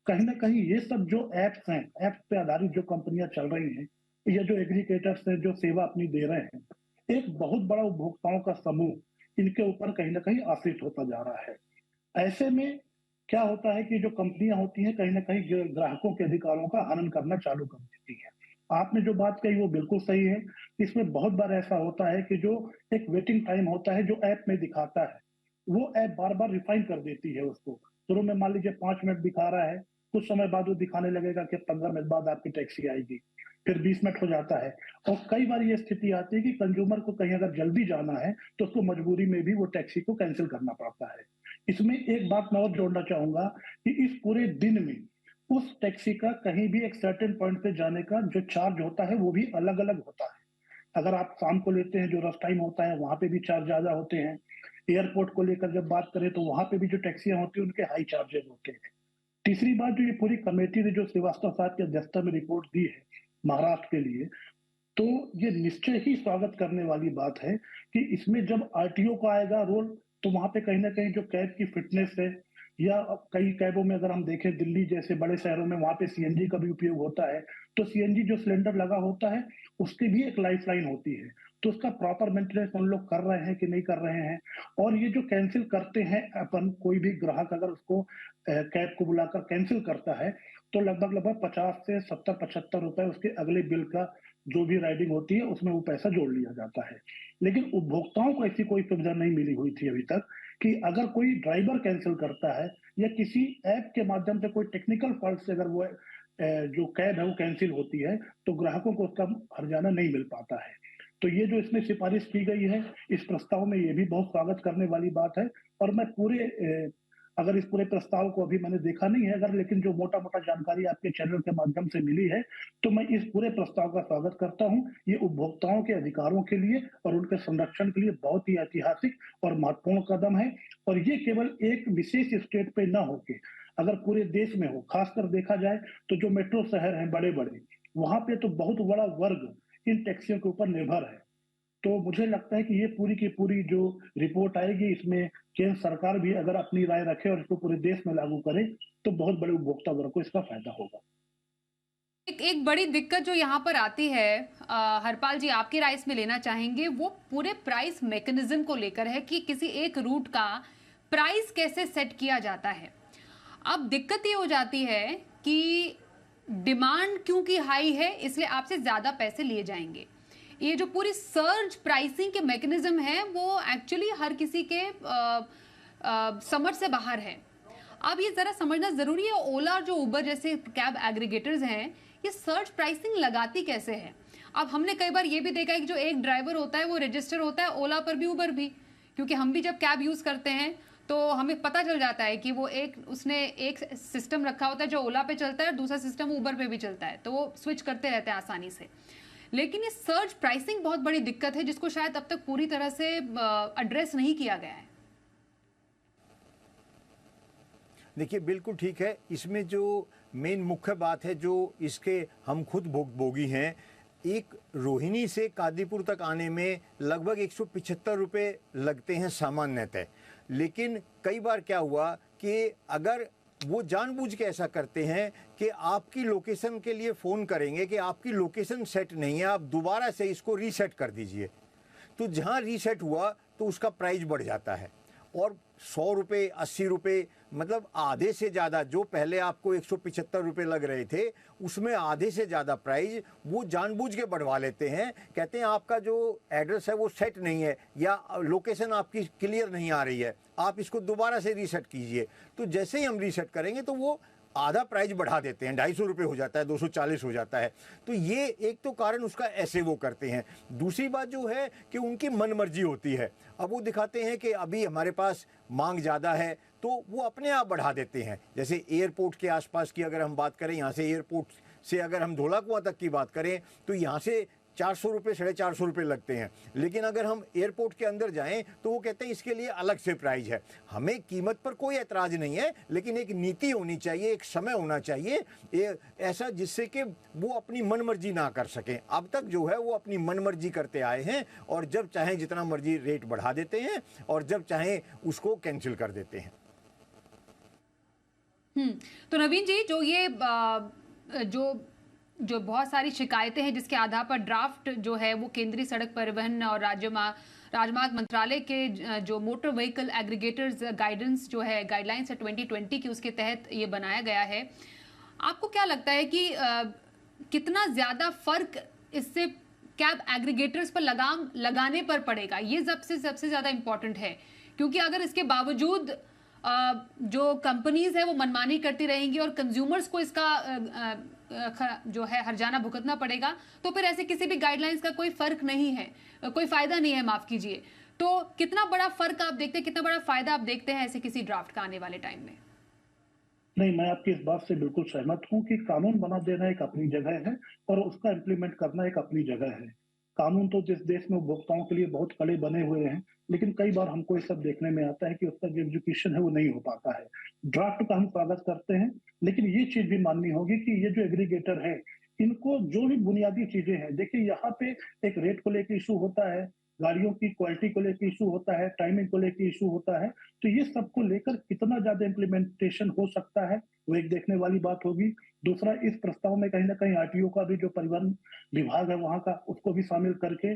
कहीं ना कहीं ये सब जो ऐप्स हैं, ऐप्स पे आधारित जो कंपनियां चल रही हैं या जो एग्रीगेटर्स हैं जो सेवा अपनी दे रहे हैं, एक बहुत बड़ा उपभोक्ताओं का समूह इनके ऊपर कहीं ना कहीं आश्रित होता जा रहा है। ऐसे में क्या होता है कि जो कंपनियां होती हैं कहीं ना कहीं ग्राहकों के अधिकारों का हनन करना चालू कर देती हैं। आपने जो बात कही वो बिल्कुल सही है। इसमें बहुत बार ऐसा होता है कि जो एक वेटिंग टाइम होता है जो ऐप में दिखाता है, वो ऐप बार बार रिफाइन कर देती है उसको। शुरू में मान लीजिए 5 मिनट दिखा रहा है, कुछ समय बाद वो दिखाने लगेगा कि 15 मिनट बाद आपकी टैक्सी आएगी, फिर 20 मिनट हो जाता है। और कई बार ये स्थिति आती है कि कंज्यूमर को कहीं अगर जल्दी जाना है तो उसको मजबूरी में भी वो टैक्सी को कैंसिल करना पड़ता है। इसमें एक बात मैं और जोड़ना चाहूंगा कि इस पूरे दिन में उस टैक्सी का कहीं भी एक सर्टेन पॉइंट पे जाने का जो चार्ज होता है वो भी अलग अलग होता है। अगर आप शाम को लेते हैं जो रश टाइम होता है वहां पे भी चार्ज ज्यादा होते हैं। एयरपोर्ट को लेकर जब बात करें तो वहां पे भी जो टैक्सियां होती हैं उनके हाई चार्जेस होते हैं। तीसरी बात, जो ये पूरी कमेटी ने जो श्रीवास्तव साहब की अध्यक्षता में रिपोर्ट दी है महाराष्ट्र के लिए, तो ये निश्चय ही स्वागत करने वाली बात है कि इसमें जब आरटीओ का आएगा रोल, तो वहां पे कहीं ना कहीं जो कैब की फिटनेस है, या कई कैबों में अगर हम देखें दिल्ली जैसे बड़े शहरों में वहां पे सीएनजी का भी उपयोग होता है, तो सीएनजी जो सिलेंडर लगा होता है उसकी भी एक लाइफ लाइन होती है, तो उसका प्रॉपर मेंटेनेंस उन लोग कर रहे हैं कि नहीं कर रहे हैं। और ये जो कैंसिल करते हैं अपन, कोई भी ग्राहक अगर उसको कैब को बुलाकर कैंसिल करता है तो लगभग 50 से 70-75 रुपए उसके अगले बिल का जो भी राइडिंग होती है उसमें वो पैसा जोड़ लिया जाता है। लेकिन उपभोक्ताओं को ऐसी कोई सुविधा नहीं मिली हुई थी अभी तक कि अगर कोई ड्राइवर कैंसिल करता है या किसी ऐप के माध्यम से कोई टेक्निकल फॉल्ट से अगर वो जो कैब है वो कैंसिल होती है तो ग्राहकों को उसका हर्जाना नहीं मिल पाता है। तो ये जो इसमें सिफारिश की गई है इस प्रस्ताव में, ये भी बहुत स्वागत करने वाली बात है। और मैं अगर इस पूरे प्रस्ताव को अभी मैंने देखा नहीं है अगर, लेकिन जो मोटा मोटा जानकारी आपके चैनल के माध्यम से मिली है, तो मैं इस पूरे प्रस्ताव का स्वागत करता हूं। ये उपभोक्ताओं के अधिकारों के लिए और उनके संरक्षण के लिए बहुत ही ऐतिहासिक और महत्वपूर्ण कदम है। और ये केवल एक विशेष स्टेट पे न होके अगर पूरे देश में हो, खासकर देखा जाए तो जो मेट्रो शहर हैं बड़े बड़े, वहां पे तो बहुत बड़ा वर्ग इन टैक्सियों के ऊपर निर्भर है। तो मुझे लगता है कि ये पूरी की पूरी जो रिपोर्ट आएगी इसमें केंद्र सरकार भी अगर अपनी राय रखे और इसको पूरे देश में लागू करे तो बहुत बड़े उपभोक्ता वर्ग को इसका फायदा होगा। एक बड़ी दिक्कत जो यहाँ पर आती है, हरपाल जी आपकी राय इसमें लेना चाहेंगे, वो पूरे प्राइस मैकेनिज्म को लेकर है कि किसी एक रूट का प्राइस कैसे सेट किया जाता है। अब दिक्कत ये हो जाती है कि डिमांड क्योंकि हाई है इसलिए आपसे ज्यादा पैसे लिए जाएंगे। ये जो पूरी सर्ज प्राइसिंग के मैकेनिज्म है वो एक्चुअली हर किसी के समझ से बाहर है। अब ये जरा समझना जरूरी है, ओला और जो उबर जैसे कैब एग्रीगेटर्स हैं ये सर्ज प्राइसिंग लगाती कैसे है। अब हमने कई बार ये भी देखा है कि जो एक ड्राइवर होता है वो रजिस्टर होता है ओला पर भी उबर भी, क्योंकि हम भी जब कैब यूज करते हैं तो हमें पता चल जाता है कि वो उसने एक सिस्टम रखा होता है जो ओला पे चलता है और दूसरा सिस्टम उबर पे भी चलता है, तो वो स्विच करते रहते हैं आसानी से। लेकिन ये सर्ज प्राइसिंग बहुत बड़ी दिक्कत है जिसको शायद अब तक पूरी तरह से एड्रेस नहीं किया गया है। देखिए बिल्कुल ठीक है, इसमें जो मेन मुख्य बात है जो इसके हम खुद भोगी हैं, एक रोहिणी से कादीपुर तक आने में लगभग 175 रुपये लगते हैं सामान्यतः। लेकिन कई बार क्या हुआ कि अगर वो जानबूझ के ऐसा करते हैं कि आपकी लोकेशन के लिए फ़ोन करेंगे कि आपकी लोकेशन सेट नहीं है, आप दोबारा से इसको रीसेट कर दीजिए, तो जहाँ रीसेट हुआ तो उसका प्राइस बढ़ जाता है और 100 रुपये 80 रुपये, मतलब आधे से ज़्यादा, जो पहले आपको 175 रुपये लग रहे थे उसमें आधे से ज़्यादा प्राइस वो जानबूझ के बढ़वा लेते हैं। कहते हैं आपका जो एड्रेस है वो सेट नहीं है या लोकेशन आपकी क्लियर नहीं आ रही है, आप इसको दोबारा से रीसेट कीजिए। तो जैसे ही हम रीसेट करेंगे तो वो आधा प्राइस बढ़ा देते हैं, 250 रुपये हो जाता है, 240 हो जाता है। तो ये एक तो कारण उसका ऐसे वो करते हैं। दूसरी बात जो है कि उनकी मनमर्जी होती है। अब वो दिखाते हैं कि अभी हमारे पास मांग ज़्यादा है तो वो अपने आप बढ़ा देते हैं। जैसे एयरपोर्ट के आसपास की अगर हम बात करें, यहाँ से एयरपोर्ट से अगर हम धौलाकुआं तक की बात करें तो यहाँ से 400 रुपये 450 रुपये लगते हैं। लेकिन अगर हम एयरपोर्ट के अंदर जाएं तो वो कहते हैं इसके लिए अलग से प्राइस है। हमें कीमत पर कोई एतराज़ नहीं है, लेकिन एक नीति होनी चाहिए, एक समय होना चाहिए ऐसा जिससे कि वो अपनी मनमर्जी ना कर सकें। अब तक जो है वो अपनी मनमर्जी करते आए हैं और जब चाहें जितना मर्जी रेट बढ़ा देते हैं और जब चाहें उसको कैंसिल कर देते हैं। तो नवीन जी, जो ये जो बहुत सारी शिकायतें हैं जिसके आधार पर ड्राफ्ट जो है वो केंद्रीय सड़क परिवहन और राजमार्ग मंत्रालय के जो मोटर व्हीकल एग्रीगेटर्स गाइडेंस जो है गाइडलाइंस है 2020 की, उसके तहत ये बनाया गया है। आपको क्या लगता है कि कितना ज्यादा फर्क इससे कैब एग्रीगेटर्स पर लगाम लगाने पर पड़ेगा? ये सबसे ज्यादा इंपॉर्टेंट है, क्योंकि अगर इसके बावजूद जो कंपनीज है वो मनमानी करती रहेंगी और कंज्यूमर्स को इसका जो है हर्जाना भुगतना पड़ेगा, तो फिर ऐसे किसी भी गाइडलाइंस का कोई फर्क नहीं है, कोई फायदा नहीं है, माफ कीजिए। तो कितना बड़ा फर्क आप देखते हैं, कितना बड़ा फायदा आप देखते हैं ऐसे किसी ड्राफ्ट का आने वाले टाइम में? नहीं, मैं आपकी इस बात से बिल्कुल सहमत हूं कि कानून बना देना एक अपनी जगह है और उसका इम्प्लीमेंट करना एक अपनी जगह है। कानून तो जिस देश में उपभोक्ताओं के लिए बहुत कड़े बने हुए हैं, लेकिन कई बार हमको ये सब देखने में आता है कि उसका जो एग्जीक्यूशन है वो नहीं हो पाता है। ड्राफ्ट का हम स्वागत करते हैं, लेकिन ये चीज भी माननी होगी कि ये जो एग्रीगेटर है, इनको जो भी बुनियादी चीजें हैं, देखिए यहाँ पे एक रेट को लेकर इशू होता है, गाड़ियों की क्वालिटी को लेकर इशू होता है, टाइमिंग को लेकर इशू होता है, तो ये सबको लेकर कितना ज्यादा इम्प्लीमेंटेशन हो सकता है वो एक देखने वाली बात होगी। दूसरा, इस प्रस्ताव में कहीं ना कहीं आरटीओ का भी जो परिवहन विभाग है वहां का, उसको भी शामिल करके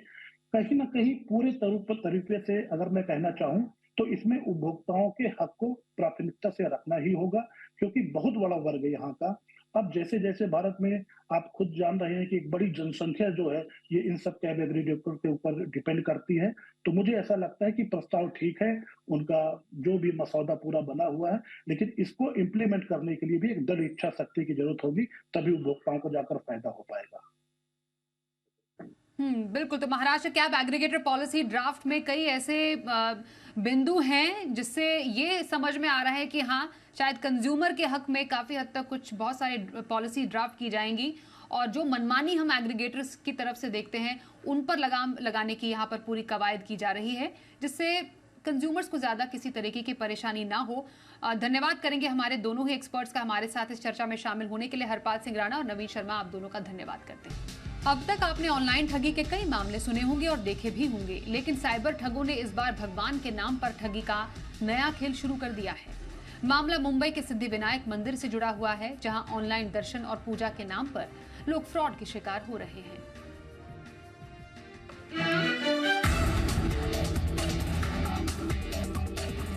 कहीं ना कहीं पूरे तरीके से अगर मैं कहना चाहूं तो इसमें उपभोक्ताओं के हक को प्राथमिकता से रखना ही होगा, क्योंकि बहुत बड़ा वर्ग है यहाँ का। अब जैसे जैसे भारत में आप खुद जान रहे हैं कि एक बड़ी जनसंख्या जो है ये इन सब कैब एग्रीगेटर के ऊपर डिपेंड करती है, तो मुझे ऐसा लगता है कि प्रस्ताव ठीक है, उनका जो भी मसौदा पूरा बना हुआ है, लेकिन इसको इम्प्लीमेंट करने के लिए भी एक दृढ़ इच्छा शक्ति की जरूरत होगी, तभी उपभोक्ताओं को जाकर फायदा हो पाएगा। बिल्कुल। तो Maharashtra cab aggregator policy draft में कई ऐसे बिंदु हैं जिससे ये समझ में आ रहा है कि हाँ, शायद कंज्यूमर के हक में काफी हद तक कुछ बहुत सारे पॉलिसी ड्राफ्ट की जाएंगी, और जो मनमानी हम एग्रीगेटर्स की तरफ से देखते हैं उन पर लगाम लगाने की यहाँ पर पूरी कवायद की जा रही है, जिससे कंज्यूमर्स को ज्यादा किसी तरीके की परेशानी ना हो। धन्यवाद करेंगे हमारे दोनों ही एक्सपर्ट्स का हमारे साथ इस चर्चा में शामिल होने के लिए। हरपाल सिंह राणा और नवीन शर्मा, आप दोनों का धन्यवाद करते हैं। अब तक आपने ऑनलाइन ठगी के कई मामले सुने होंगे और देखे भी होंगे, लेकिन साइबर ठगों ने इस बार भगवान के नाम पर ठगी का नया खेल शुरू कर दिया है। मामला मुंबई के सिद्धिविनायक मंदिर से जुड़ा हुआ है, जहां ऑनलाइन दर्शन और पूजा के नाम पर लोग फ्रॉड के शिकार हो रहे हैं।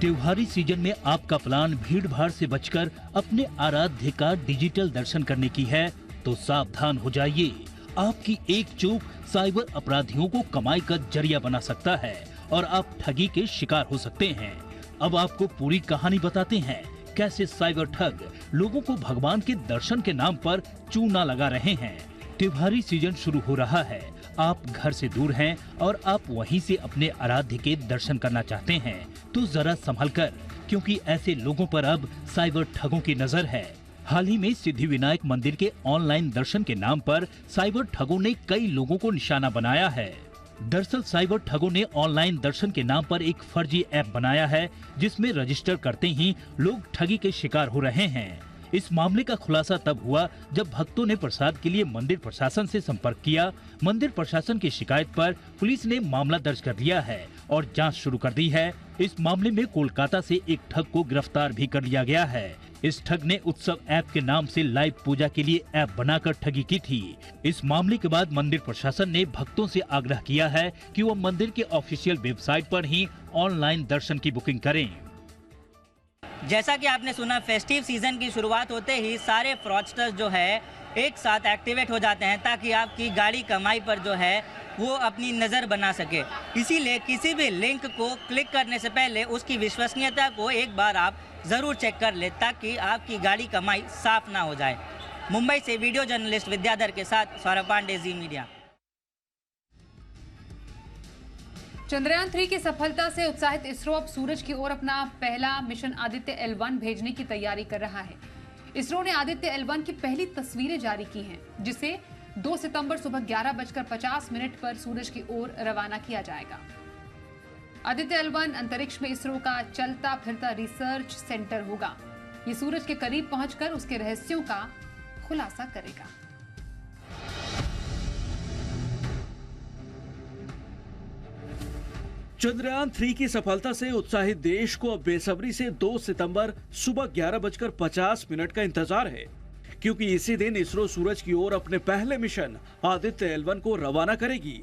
त्योहारी सीजन में आपका प्लान भीड़ भाड़ से बचकर अपने आराध्य का डिजिटल दर्शन करने की है, तो सावधान हो जाइए। आपकी एक चूक साइबर अपराधियों को कमाई का जरिया बना सकता है और आप ठगी के शिकार हो सकते हैं। अब आपको पूरी कहानी बताते हैं, कैसे साइबर ठग लोगों को भगवान के दर्शन के नाम पर चूना लगा रहे हैं। त्योहारी सीजन शुरू हो रहा है, आप घर से दूर हैं और आप वहीं से अपने आराध्य के दर्शन करना चाहते हैं, तो जरा संभल कर, क्योंकि ऐसे लोगों पर अब साइबर ठगों की नजर है। हाल ही में सिद्धिविनायक मंदिर के ऑनलाइन दर्शन के नाम पर साइबर ठगों ने कई लोगों को निशाना बनाया है। दरअसल साइबर ठगों ने ऑनलाइन दर्शन के नाम पर एक फर्जी ऐप बनाया है, जिसमें रजिस्टर करते ही लोग ठगी के शिकार हो रहे हैं। इस मामले का खुलासा तब हुआ जब भक्तों ने प्रसाद के लिए मंदिर प्रशासन से संपर्क किया। मंदिर प्रशासन की शिकायत पर पुलिस ने मामला दर्ज कर लिया है और जांच शुरू कर दी है। इस मामले में कोलकाता से एक ठग को गिरफ्तार भी कर लिया गया है। इस ठग ने उत्सव ऐप के नाम से लाइव पूजा के लिए ऐप बनाकर ठगी की थी। इस मामले के बाद मंदिर प्रशासन ने भक्तों से आग्रह किया है कि वो मंदिर के ऑफिशियल वेबसाइट पर ही ऑनलाइन दर्शन की बुकिंग करें। जैसा कि आपने सुना, फेस्टिव सीजन की शुरुआत होते ही सारे फ्रॉडस्टर्स जो है एक साथ एक्टिवेट हो जाते हैं, ताकि आपकी गाड़ी कमाई पर जो है वो अपनी नज़र बना सके। इसीलिए किसी भी लिंक को क्लिक करने से पहले उसकी विश्वसनीयता को एक बार आप ज़रूर चेक कर ले, ताकि आपकी गाड़ी कमाई साफ ना हो जाए। मुंबई से वीडियो जर्नलिस्ट विद्याधर के साथ सौरभ पांडे, जी मीडिया। चंद्रयान 3 की सफलता से उत्साहित इसरो अब सूरज की ओर अपना पहला मिशन आदित्य L1 भेजने की तैयारी कर रहा है। इसरो ने आदित्य L1 की पहली तस्वीरें जारी की हैं, जिसे 2 सितंबर सुबह 11:50 पर सूरज की ओर रवाना किया जाएगा। आदित्य L1 अंतरिक्ष में इसरो का चलता फिरता रिसर्च सेंटर होगा। ये सूरज के करीब पहुंचकर उसके रहस्यों का खुलासा करेगा। चंद्रयान 3 की सफलता से उत्साहित देश को अब बेसब्री से 2 सितंबर सुबह 11:50 का इंतजार है, क्योंकि इसी दिन इसरो सूरज की ओर अपने पहले मिशन आदित्य L1 को रवाना करेगी।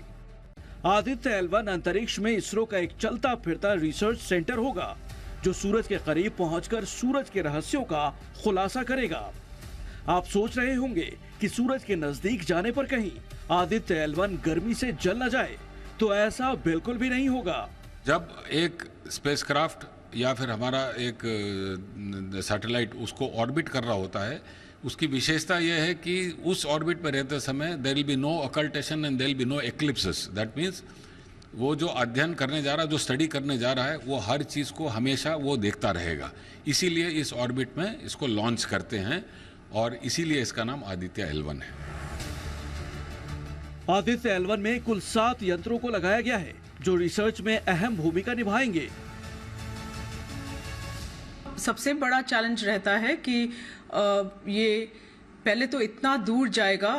आदित्य L1 अंतरिक्ष में इसरो का एक चलता फिरता रिसर्च सेंटर होगा जो सूरज के करीब पहुंचकर सूरज के रहस्यों का खुलासा करेगा। आप सोच रहे होंगे कि सूरज के नजदीक जाने पर कहीं आदित्य L1 गर्मी से जल न जाए, तो ऐसा बिल्कुल भी नहीं होगा। जब एक स्पेसक्राफ्ट या फिर हमारा एक सैटेलाइट उसको ऑर्बिट कर रहा होता है, उसकी विशेषता यह है कि उस ऑर्बिट में रहते समय there will be no occultation and there will be no eclipses. That means वो जो अध्ययन करने जा रहा है, जो स्टडी करने जा रहा है, वो हर चीज़ को हमेशा वो देखता रहेगा। इसीलिए इस ऑर्बिट में इसको लॉन्च करते हैं और इसीलिए इसका नाम आदित्य L1 है। आदित्य L1 में कुल 7 यंत्रों को लगाया गया है जो रिसर्च में अहम भूमिका निभाएंगे। सबसे बड़ा चैलेंज रहता है कि ये पहले तो इतना दूर जाएगा।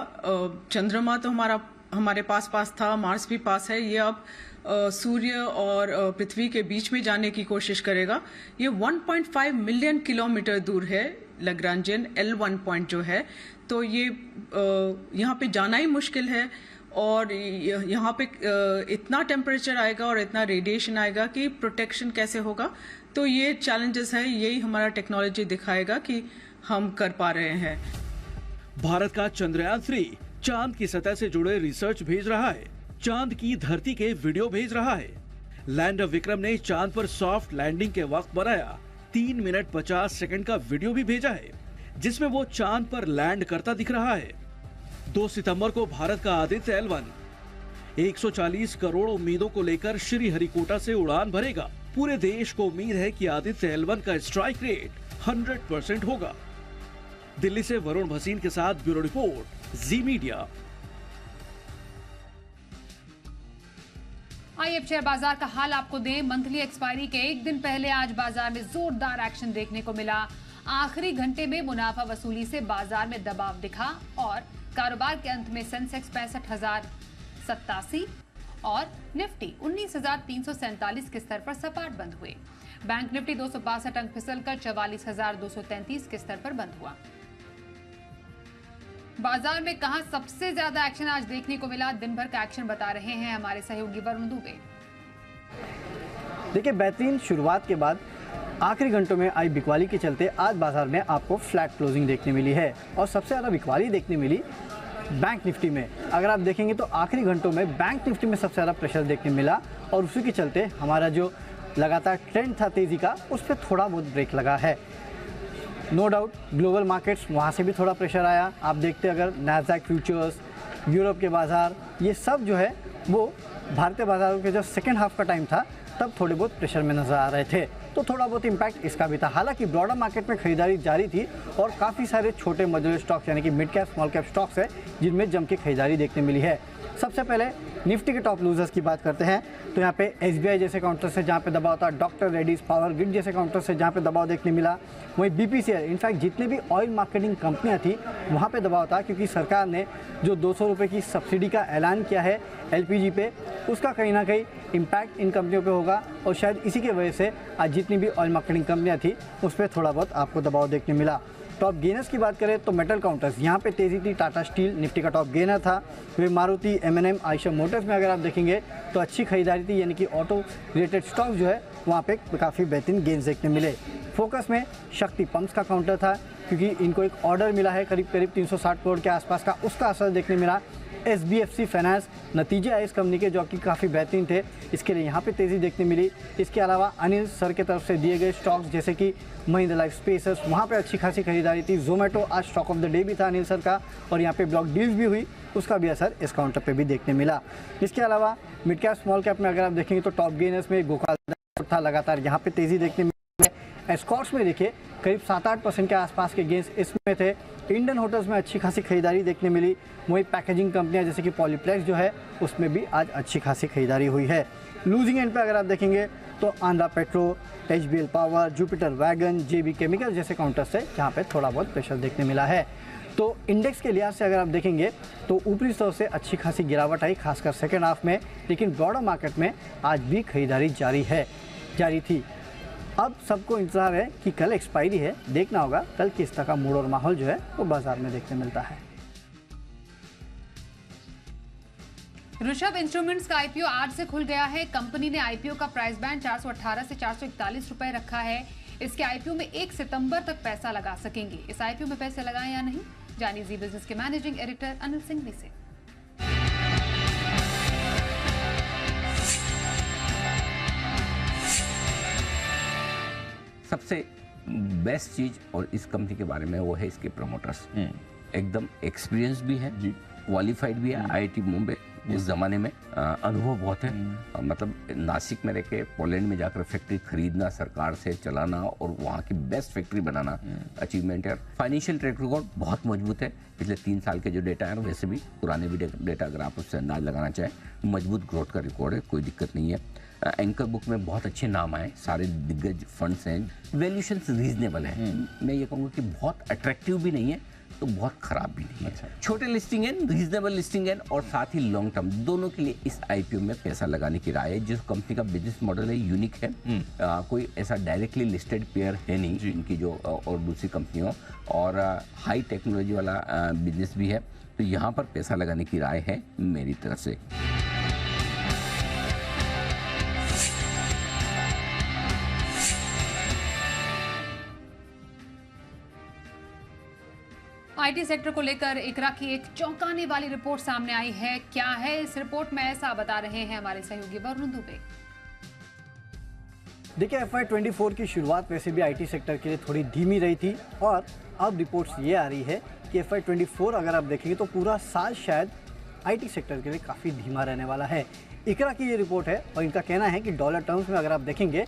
चंद्रमा तो हमारे पास था, मार्स भी पास है, ये अब सूर्य और पृथ्वी के बीच में जाने की कोशिश करेगा। ये 1.5 मिलियन किलोमीटर दूर है लैग्रांजियन L1 पॉइंट जो है, तो ये यहाँ पे जाना ही मुश्किल है और यहाँ पे इतना टेम्परेचर आएगा और इतना रेडिएशन आएगा कि प्रोटेक्शन कैसे होगा। तो ये चैलेंजेस है, यही हमारा टेक्नोलॉजी दिखाएगा कि हम कर पा रहे हैं। भारत का चंद्रयान 3 चांद की सतह से जुड़े रिसर्च भेज रहा है, चांद की धरती के वीडियो भेज रहा है। लैंडर विक्रम ने चांद पर सॉफ्ट लैंडिंग के वक्त बनाया 3 मिनट 50 सेकंड का वीडियो भी भेजा है, जिसमें वो चांद पर लैंड करता दिख रहा है। 2 सितंबर को भारत का आदित्य L1 140 करोड़ उम्मीदों को लेकर श्रीहरिकोटा से उड़ान भरेगा। पूरे देश को उम्मीद है कि आदित्य L1 का स्ट्राइक रेट 100% होगा। दिल्ली से वरुण भसीन के साथ ब्यूरो रिपोर्ट, जी मीडिया। आइए अब शेयर बाजार का हाल आपको दें। मंथली एक्सपायरी के एक दिन पहले आज बाजार में जोरदार एक्शन देखने को मिला। आखिरी घंटे में मुनाफा वसूली से बाजार में दबाव दिखा और कारोबार के अंत में सेंसेक्स 65,087 और निफ्टी 19,347 के स्तर पर सपाट बंद हुए। बैंक निफ्टी 262 अंक फिसलकर 44,233 के स्तर पर बंद हुआ। बाजार में कहां सबसे ज्यादा एक्शन आज देखने को मिला, दिन भर का एक्शन बता रहे हैं हमारे सहयोगी वरुण दुबे। देखिए, बेहतरीन शुरुआत के बाद आखिरी घंटों में आई बिकवाली के चलते आज बाजार में आपको फ्लैट क्लोजिंग देखने मिली है और सबसे ज़्यादा बिकवाली देखने मिली बैंक निफ्टी में। अगर आप देखेंगे तो आखिरी घंटों में बैंक निफ्टी में सबसे ज़्यादा प्रेशर देखने मिला और उसी के चलते हमारा जो लगातार ट्रेंड था तेज़ी का, उस पर थोड़ा बहुत ब्रेक लगा है। नो डाउट ग्लोबल मार्केट्स, वहाँ से भी थोड़ा प्रेशर आया। आप देखते अगर नैस्डैक फ्यूचर्स, यूरोप के बाज़ार, ये सब जो है वो भारतीय बाज़ारों के जो सेकेंड हाफ का टाइम था तब थोड़े बहुत प्रेशर में नज़र आ रहे थे, तो थोड़ा बहुत इम्पैक्ट इसका भी था। हालांकि ब्रॉडर मार्केट में खरीदारी जारी थी और काफ़ी सारे छोटे मझोले स्टॉक्स यानी कि mid cap small cap stocks है जिनमें जम के खरीदारी देखने मिली है। सबसे पहले निफ्टी के टॉप लूजर्स की बात करते हैं तो यहाँ पे SBI जैसे काउंटर से जहाँ पे दबाव था, डॉक्टर रेड्डीज, पावर ग्रिड जैसे काउंटर से जहाँ पे दबाव देखने मिला, वहीं BPCL, इनफैक्ट जितने भी ऑयल मार्केटिंग कंपनियाँ थी वहाँ पे दबाव था, क्योंकि सरकार ने जो 200 रुपये की सब्सिडी का ऐलान किया है LPG पे, उसका कहीं ना कहीं इम्पैक्ट इन कंपनियों पे होगा और शायद इसी की वजह से आज जितनी भी ऑयल मार्केटिंग कंपनियाँ थी उस पर थोड़ा बहुत आपको दबाव देखने मिला। टॉप गेनर्स की बात करें तो मेटल काउंटर्स, यहाँ पे तेज़ी थी। टाटा स्टील निफ्टी का टॉप गेनर था। वे मारुति, M&M, आयशर मोटर्स में अगर आप देखेंगे तो अच्छी खरीदारी थी, यानी कि ऑटो रिलेटेड स्टॉक जो है वहाँ पे काफ़ी बेहतरीन गेन्स देखने मिले। फोकस में शक्ति पंप्स का काउंटर था, क्योंकि इनको एक ऑर्डर मिला है करीब 360 करोड़ के आसपास का, उसका असर देखने मिला। SBFC फाइनेंस, नतीजे आए इस कंपनी के जो कि काफ़ी बेहतरीन थे, इसके लिए यहाँ पे तेज़ी देखने मिली। इसके अलावा अनिल सर के तरफ से दिए गए स्टॉक्स जैसे कि महिंद्रा लाइफ स्पेसेस, वहाँ पे अच्छी खासी खरीदारी थी। जोमेटो आज स्टॉक ऑफ द डे भी था अनिल सर का और यहाँ पे ब्लॉक डील्स भी हुई, उसका भी असर इस काउंटर पे भी देखने मिला। इसके अलावा मिड कैप स्मॉल कैप में अगर आप देखेंगे तो टॉप गेनर्स में गोपाल था, लगातार यहाँ पे तेज़ी देखने मिली। एस्कॉर्ट्स में देखिए करीब 7-8% के आसपास के गेंस इसमें थे। इंडियन होटल्स में अच्छी खासी खरीदारी देखने मिली। वहीं पैकेजिंग कंपनियां जैसे कि पॉलीप्लेक्स जो है उसमें भी आज अच्छी खासी खरीदारी हुई है। लूजिंग एंड पे अगर आप देखेंगे तो Andhra petro, HBL power, Jupiter wagon, JB chemical जैसे काउंटर से जहाँ पे थोड़ा बहुत प्रेशर देखने मिला है। तो इंडेक्स के लिहाज से अगर आप देखेंगे तो ऊपरी स्तर से अच्छी खासी गिरावट आई, खासकर सेकेंड हाफ में, लेकिन ब्रॉडर मार्केट में आज भी खरीदारी जारी थी। अब सबको इंतजार है कि कल एक्सपायरी है, देखना होगा कल किस तरह का मूड और माहौल जो है वो बाजार में देखने मिलता है। ऋषभ इंस्ट्रूमेंट्स का आईपीओ आज से खुल गया है। कंपनी ने आईपीओ का प्राइस बैंड 418 से 441 रुपए रखा है। इसके आईपीओ में 1 सितंबर तक पैसा लगा सकेंगे। इस आईपीओ में पैसे लगाएं या नहीं, जानिए जी बिजनेस के मैनेजिंग एडिटर अनिल सिंघवी से। सबसे बेस्ट चीज और इस कंपनी के बारे में वो है इसके प्रमोटर्स। एकदम एक्सपीरियंस भी है, क्वालिफाइड भी है। आईआईटी मुंबई उस जमाने में अनुभव बहुत है। मतलब नासिक में रह के पोलैंड में जाकर फैक्ट्री खरीदना, सरकार से चलाना और वहाँ की बेस्ट फैक्ट्री बनाना अचीवमेंट है। फाइनेंशियल ट्रैक रिकॉर्ड बहुत मजबूत है। पिछले 3 साल के जो डेटा है, वैसे भी पुराने भी डेटा अगर आप उससे अंदाज लगाना चाहें, मजबूत ग्रोथ का रिकॉर्ड है, कोई दिक्कत नहीं है। एंकर बुक में बहुत अच्छे नाम आए, सारे दिग्गज फंड्स हैं। वैल्यूएशन रीजनेबल है। मैं ये कहूँगा कि बहुत अट्रैक्टिव भी नहीं है तो बहुत खराब भी नहीं है। छोटे लिस्टिंग है, रीजनेबल लिस्टिंग है और साथ ही लॉन्ग टर्म दोनों के लिए इस आईपीओ में पैसा लगाने की राय है। जिस कंपनी का बिजनेस मॉडल है यूनिक है। कोई ऐसा डायरेक्टली लिस्टेड पेयर है नहीं इनकी जो और दूसरी कंपनियों, और हाई टेक्नोलॉजी वाला बिजनेस भी है। तो यहाँ पर पैसा लगाने की राय है मेरी तरफ से। आईटी सेक्टर को लेकर इकरा की एक चौंकाने वाली रिपोर्ट सामने आई है। क्या है इस रिपोर्ट में, ऐसा बता रहे हैं हमारे सहयोगी वरुण दुबे। देखिए, FY24 की शुरुआत वैसे भी आईटी सेक्टर के लिए थोड़ी धीमी रही थी और अब रिपोर्ट्स ये आ रही है कि FY24 अगर आप देखेंगे तो पूरा साल शायद आईटी सेक्टर के लिए काफ़ी धीमा रहने वाला है। इकरा की ये रिपोर्ट है और इनका कहना है कि डॉलर टर्म्स में अगर आप देखेंगे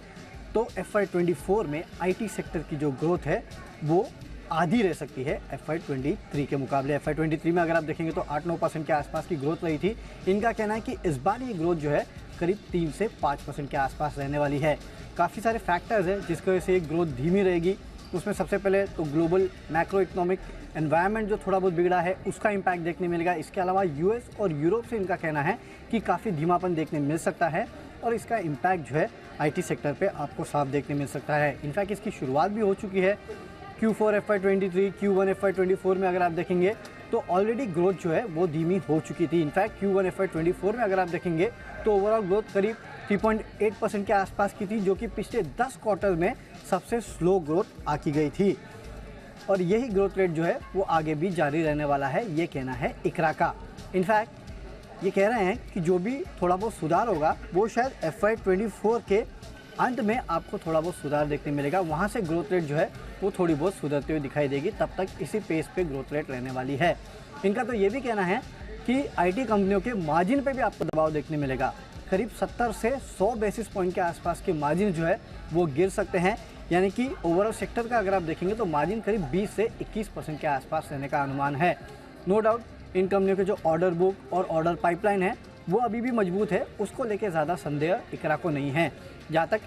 तो FY24 में आईटी सेक्टर की जो ग्रोथ है वो आधी रह सकती है FY23 के मुकाबले। FY23 में अगर आप देखेंगे तो 8-9% के आसपास की ग्रोथ रही थी। इनका कहना है कि इस बार ये ग्रोथ जो है करीब 3 से 5% के आसपास रहने वाली है। काफ़ी सारे फैक्टर्स हैं जिसकी वजह से ये ग्रोथ धीमी रहेगी। उसमें सबसे पहले तो ग्लोबल मैक्रो इकोनॉमिक एनवायरनमेंट जो थोड़ा बहुत बिगड़ा है उसका इम्पैक्ट देखने मिलेगा। इसके अलावा यूएस और यूरोप से इनका कहना है कि काफ़ी धीमापन देखने मिल सकता है और इसका इम्पैक्ट जो है आईटी सेक्टर पे आपको साफ देखने मिल सकता है। इनफैक्ट इसकी शुरुआत भी हो चुकी है। Q4 FY23, Q1 FY24 में अगर आप देखेंगे तो ऑलरेडी ग्रोथ जो है वो धीमी हो चुकी थी। इनफैक्ट Q1 FY24 में अगर आप देखेंगे तो ओवरऑल ग्रोथ करीब 3.8% के आसपास की थी, जो कि पिछले 10 क्वार्टर में सबसे स्लो ग्रोथ आकी गई थी और यही ग्रोथ रेट जो है वो आगे भी जारी रहने वाला है, ये कहना है इकरा का। इनफैक्ट ये कह रहे हैं कि जो भी थोड़ा बहुत सुधार होगा वो शायद FY24 के अंत में आपको थोड़ा बहुत सुधार देखने मिलेगा। वहाँ से ग्रोथ रेट जो है वो थोड़ी बहुत सुधरते हुए दिखाई देगी। तब तक इसी पेस पे ग्रोथ रेट रहने वाली है। इनका तो ये भी कहना है कि आईटी कंपनियों के मार्जिन पे भी आपको दबाव देखने मिलेगा। करीब 70 से 100 बेसिस पॉइंट के आसपास के मार्जिन जो है वो गिर सकते हैं। यानी कि ओवरऑल सेक्टर का अगर आप देखेंगे तो मार्जिन करीब 20 से 21% के आसपास रहने का अनुमान है। नो डाउट इन कंपनियों के जो ऑर्डर बुक और ऑर्डर पाइपलाइन है वो अभी भी मजबूत है, उसको लेके ज़्यादा संदेह इकरा को नहीं है। जहाँ तक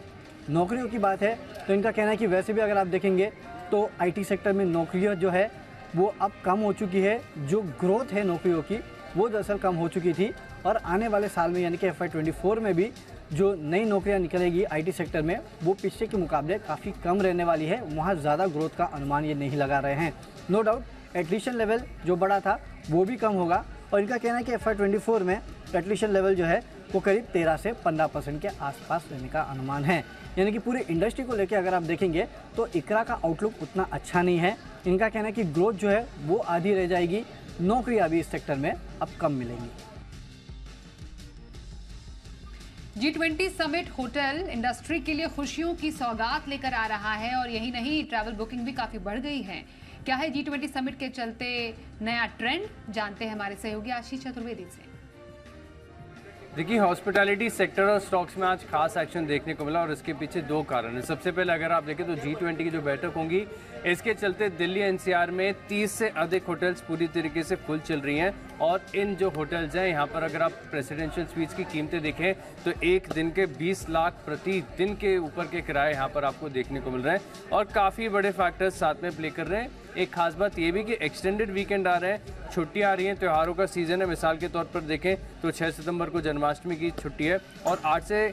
नौकरियों की बात है तो इनका कहना है कि वैसे भी अगर आप देखेंगे तो आईटी सेक्टर में नौकरियां जो है वो अब कम हो चुकी है। जो ग्रोथ है नौकरियों की वो दरअसल कम हो चुकी थी और आने वाले साल में यानी कि FY24 में भी जो नई नौकरियां निकलेगी आईटी सेक्टर में वो पिछले के मुकाबले काफ़ी कम रहने वाली है। वहाँ ज़्यादा ग्रोथ का अनुमान ये नहीं लगा रहे हैं। नो डाउट एटलीशन लेवल जो बड़ा था वो भी कम होगा और इनका कहना है कि FY24 में एटलीशन लेवल जो है वो करीब 13 से 15% के आसपास रहने का अनुमान है। यानी कि पूरी इंडस्ट्री को लेकर अगर आप देखेंगे तो इकरा का आउटलुक उतना अच्छा नहीं है। इनका कहना है कि ग्रोथ जो है वो आधी रह जाएगी, नौकरियां भी इस सेक्टर में अब कम मिलेंगी। G20 समिट होटल इंडस्ट्री के लिए खुशियों की सौगात लेकर आ रहा है और यही नहीं, ट्रैवल बुकिंग भी काफी बढ़ गई है। क्या है G20 समिट के चलते नया ट्रेंड, जानते हैं हमारे सहयोगी आशीष चतुर्वेदी से। देखिए, हॉस्पिटैलिटी सेक्टर और स्टॉक्स में आज खास एक्शन देखने को मिला और इसके पीछे 2 कारण हैं। सबसे पहले अगर आप देखें तो G20 की जो बैठक होंगी इसके चलते दिल्ली NCR में 30 से अधिक होटल्स पूरी तरीके से फुल चल रही हैं और इन जो होटल्स हैं यहाँ पर अगर आप प्रेसिडेंशियल स्वीट्स की कीमतें देखें तो एक दिन के 20 लाख प्रति दिन के ऊपर के किराए यहाँ पर आपको देखने को मिल रहे हैं और काफ़ी बड़े फैक्टर्स साथ में प्ले कर रहे हैं। एक खास बात ये भी कि एक्सटेंडेड वीकेंड आ रहे हैं, छुट्टी आ रही हैं, त्योहारों का सीजन है। मिसाल के तौर पर देखें तो 6 सितंबर को जन्माष्टमी की छुट्टी है और 8 से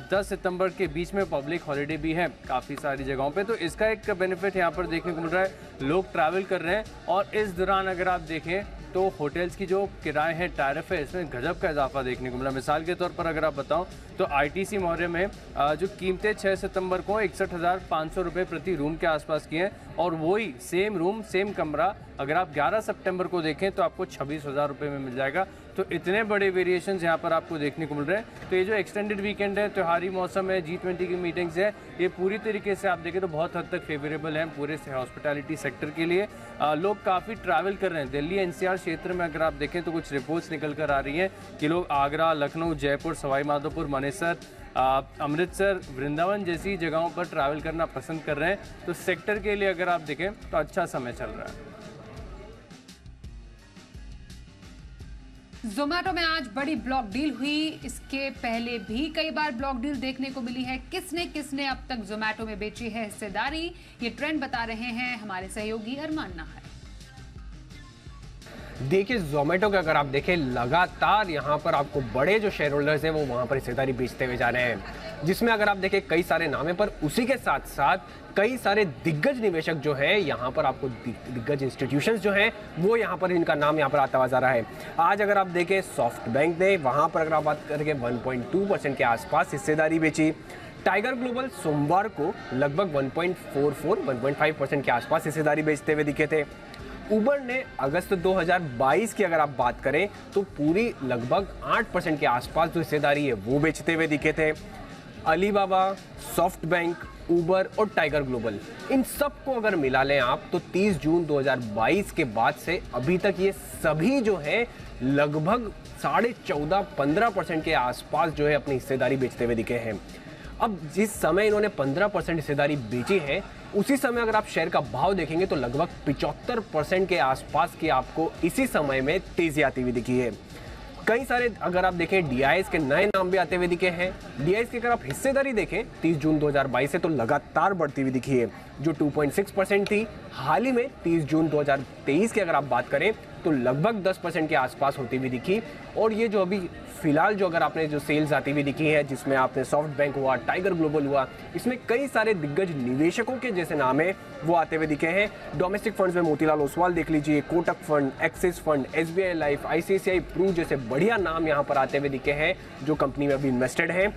10 सितंबर के बीच में पब्लिक हॉलीडे भी है काफ़ी सारी जगहों पे। तो इसका एक बेनिफिट यहाँ पर देखने को मिल रहा है, लोग ट्रैवल कर रहे हैं और इस दौरान अगर आप देखें तो होटल्स की जो किराए हैं, टैरिफ है, इसमें गजब का इजाफा देखने को मिला। मिसाल के तौर पर अगर आप बताओ तो ITC मौर्य में जो कीमतें 6 सितंबर को 61,500 रुपये प्रति रूम के आसपास की हैं, और वही सेम रूम सेम कमरा अगर आप 11 सितंबर को देखें तो आपको 26,000 रुपये में मिल जाएगा। तो इतने बड़े वेरिएशंस यहाँ पर आपको देखने को मिल रहे हैं। तो ये जो एक्सटेंडेड वीकेंड है, त्योहारी मौसम है, G20 की मीटिंग्स है, ये पूरी तरीके से आप देखें तो बहुत हद तक फेवरेबल है पूरे हॉस्पिटैलिटी सेक्टर के लिए। लोग काफ़ी ट्रैवल कर रहे हैं। दिल्ली NCR क्षेत्र में अगर आप देखें तो कुछ रिपोर्ट्स निकल कर आ रही हैं कि लोग आगरा, लखनऊ, जयपुर, सवाई माधोपुर, मानेसर, अमृतसर, वृंदावन जैसी जगहों पर ट्रैवल करना पसंद कर रहे हैं। तो सेक्टर के लिए अगर आप देखें तो अच्छा समय चल रहा है। जोमैटो में आज बड़ी ब्लॉक डील हुई। इसके पहले भी कई बार ब्लॉक डील देखने को मिली है। किसने किसने अब तक जोमैटो में बेची है हिस्सेदारी, ये ट्रेंड बता रहे हैं हमारे सहयोगी अरमान नाहर। देखिए, जोमेटो के अगर आप देखें लगातार यहाँ पर आपको बड़े जो शेयर होल्डर्स हैं वो वहाँ पर हिस्सेदारी बेचते हुए जा रहे हैं, जिसमें अगर आप देखें कई सारे नाम हैं, पर उसी के साथ साथ कई सारे दिग्गज निवेशक जो हैं यहाँ पर आपको दिग्गज इंस्टीट्यूशंस जो हैं वो यहाँ पर इनका नाम यहाँ पर आता हुआ जा रहा है। आज अगर आप देखें सॉफ्ट बैंक ने वहाँ पर अगर आप बात करेंगे 1.2% के आसपास हिस्सेदारी बेची। टाइगर ग्लोबल सोमवार को लगभग 1.44-1.5% के आसपास हिस्सेदारी बेचते हुए दिखे थे। उबर ने अगस्त 2022 की अगर आप बात करें तो पूरी लगभग 8% के आसपास जो हिस्सेदारी है वो बेचते हुए दिखे थे। अलीबाबा, सॉफ्ट बैंक, उबर और टाइगर ग्लोबल, इन सब को अगर मिला लें आप तो 30 जून 2022 के बाद से अभी तक ये सभी जो है लगभग 14.5-15% के आसपास जो है अपनी हिस्सेदारी बेचते हुए दिखे हैं। अब जिस समय इन्होंने 15% हिस्सेदारी बेची है, उसी समय अगर आप शेयर का भाव देखेंगे तो लगभग 75% के आसपास की आपको इसी समय में तेजी आती हुई दिखी है। कई सारे अगर आप देखें DIS के नए नाम भी आते हुए दिखे हैं। DIS की अगर आप हिस्सेदारी देखें 30 जून 2022 से तो लगातार बढ़ती हुई दिखी है, जो 2.6% थी, हाल ही में 30 जून 2023 की अगर आप बात करें तो लगभग 10% के आसपास होती हुई दिखी। और ये जो अभी फिलहाल जो अगर आपने जो सेल्स आती हुई दिखी है, जिसमें आपने सॉफ्ट बैंक हुआ, टाइगर ग्लोबल हुआ, इसमें कई सारे दिग्गज निवेशकों के जैसे नाम है वो आते हुए दिखे हैं। डोमेस्टिक फंड्स में मोतीलाल ओसवाल देख लीजिए, Kotak fund, Axis fund, SBI life, ICICI Pru जैसे बढ़िया नाम यहाँ पर आते हुए दिखे हैं जो कंपनी में अभी इन्वेस्टेड हैं।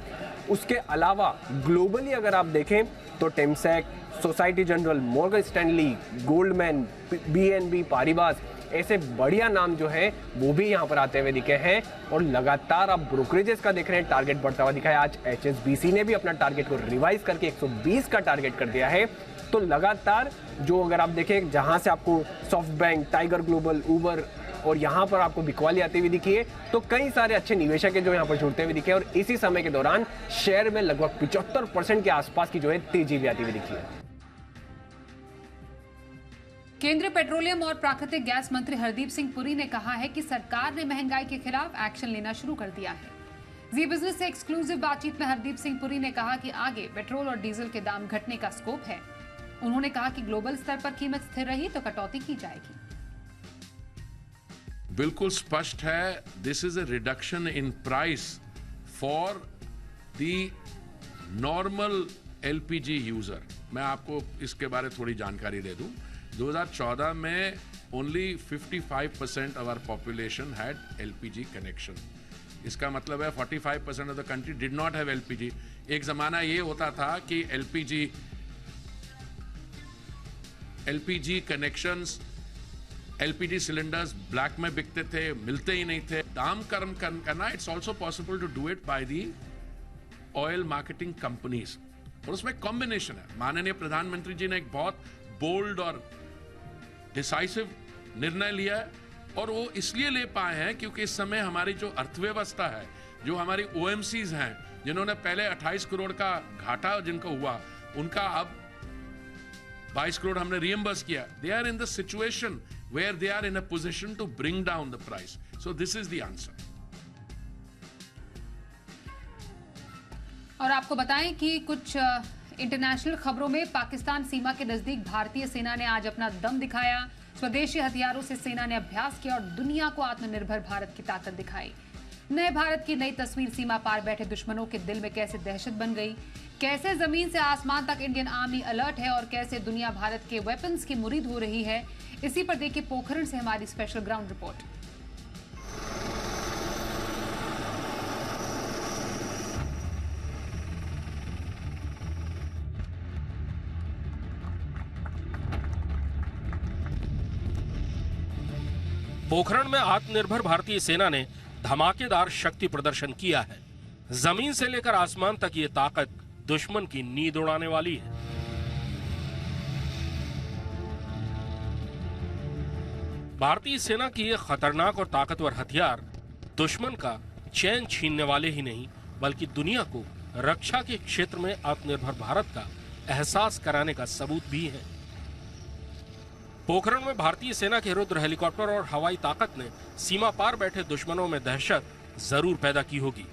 उसके अलावा ग्लोबली अगर आप देखें तो Temasek, Societe Generale, Morgan Stanley, Goldman, BNB Paribas, ऐसे बढ़िया नाम जो है वो भी यहाँ पर आते हुए दिखे हैं। और लगातार आप ब्रोकरेजेस का देख रहे हैं टारगेट बढ़ता हुआ दिखा है। आज HSBC ने भी अपना टारगेट को रिवाइज करके 120 का टारगेट कर दिया है। तो लगातार जो अगर आप देखें जहां से आपको सॉफ्ट बैंक, टाइगर ग्लोबल, उबर और यहाँ पर आपको बिकवाली आती हुई दिखी है, तो कई सारे अच्छे निवेशक है जो यहाँ पर जुड़ते हुए दिखे। और इसी समय के दौरान शेयर में लगभग 75% के आसपास की जो है तेजी भी आती हुई दिखी है। केंद्रीय पेट्रोलियम और प्राकृतिक गैस मंत्री हरदीप सिंह पुरी ने कहा है कि सरकार ने महंगाई के खिलाफ एक्शन लेना शुरू कर दिया है। जी बिजनेस से एक्सक्लूसिव बातचीत में हरदीप सिंह पुरी ने कहा कि आगे पेट्रोल और डीजल के दाम घटने का स्कोप है। उन्होंने कहा कि ग्लोबल स्तर पर कीमत स्थिर रही तो कटौती की जाएगी। बिल्कुल स्पष्ट है, this is a reduction in price for the normal LPG user. मैं आपको इसके बारे में थोड़ी जानकारी दे दूं। 2014 में only 55% of our population had LPG connection. इसका मतलब है 45% of the country did not have LPG। एक जमाना ये होता था कि LPG connections, LPG cylinders black में बिकते थे, मिलते ही नहीं थे। दाम कम करना, it's also possible to do it by the oil marketing companies. और उसमें कॉम्बिनेशन है। माननीय प्रधानमंत्री जी ने एक बहुत बोल्ड और डिसाइसिव निर्णय लिया है, और वो इसलिए ले पाए हैं क्योंकि इस समय हमारी जो अर्थव्यवस्था है, जो हमारी OMCs हैं, जिन्होंने पहले 28 करोड़ का घाटा जिनको हुआ, उनका अब 22 करोड़ हमने रियम्बर्स किया। They are in the situation where they are in a position to bring down the price. So this is the answer. और आपको बताएं कि कुछ इंटरनेशनल खबरों में पाकिस्तान सीमा के नजदीक भारतीय सेना ने आज अपना दम दिखाया। स्वदेशी हथियारों से सेना ने अभ्यास किया और दुनिया को आत्मनिर्भर भारत की ताकत दिखाई। नए भारत की नई तस्वीर सीमा पार बैठे दुश्मनों के दिल में कैसे दहशत बन गई, कैसे जमीन से आसमान तक इंडियन आर्मी अलर्ट है और कैसे दुनिया भारत के वेपन्स की मुरीद हो रही है, इसी पर देखिए पोखरण से हमारी स्पेशल ग्राउंड रिपोर्ट। पोखरण में आत्मनिर्भर भारतीय सेना ने धमाकेदार शक्ति प्रदर्शन किया है। जमीन से लेकर आसमान तक ये ताकत दुश्मन की नींद उड़ाने वाली है। भारतीय सेना की ये खतरनाक और ताकतवर हथियार दुश्मन का चैन छीनने वाले ही नहीं, बल्कि दुनिया को रक्षा के क्षेत्र में आत्मनिर्भर भारत का एहसास कराने का सबूत भी है। पोखरण में भारतीय सेना के रुद्र हेलीकॉप्टर और हवाई ताकत ने सीमा पार बैठे दुश्मनों में दहशत जरूर पैदा की होगी।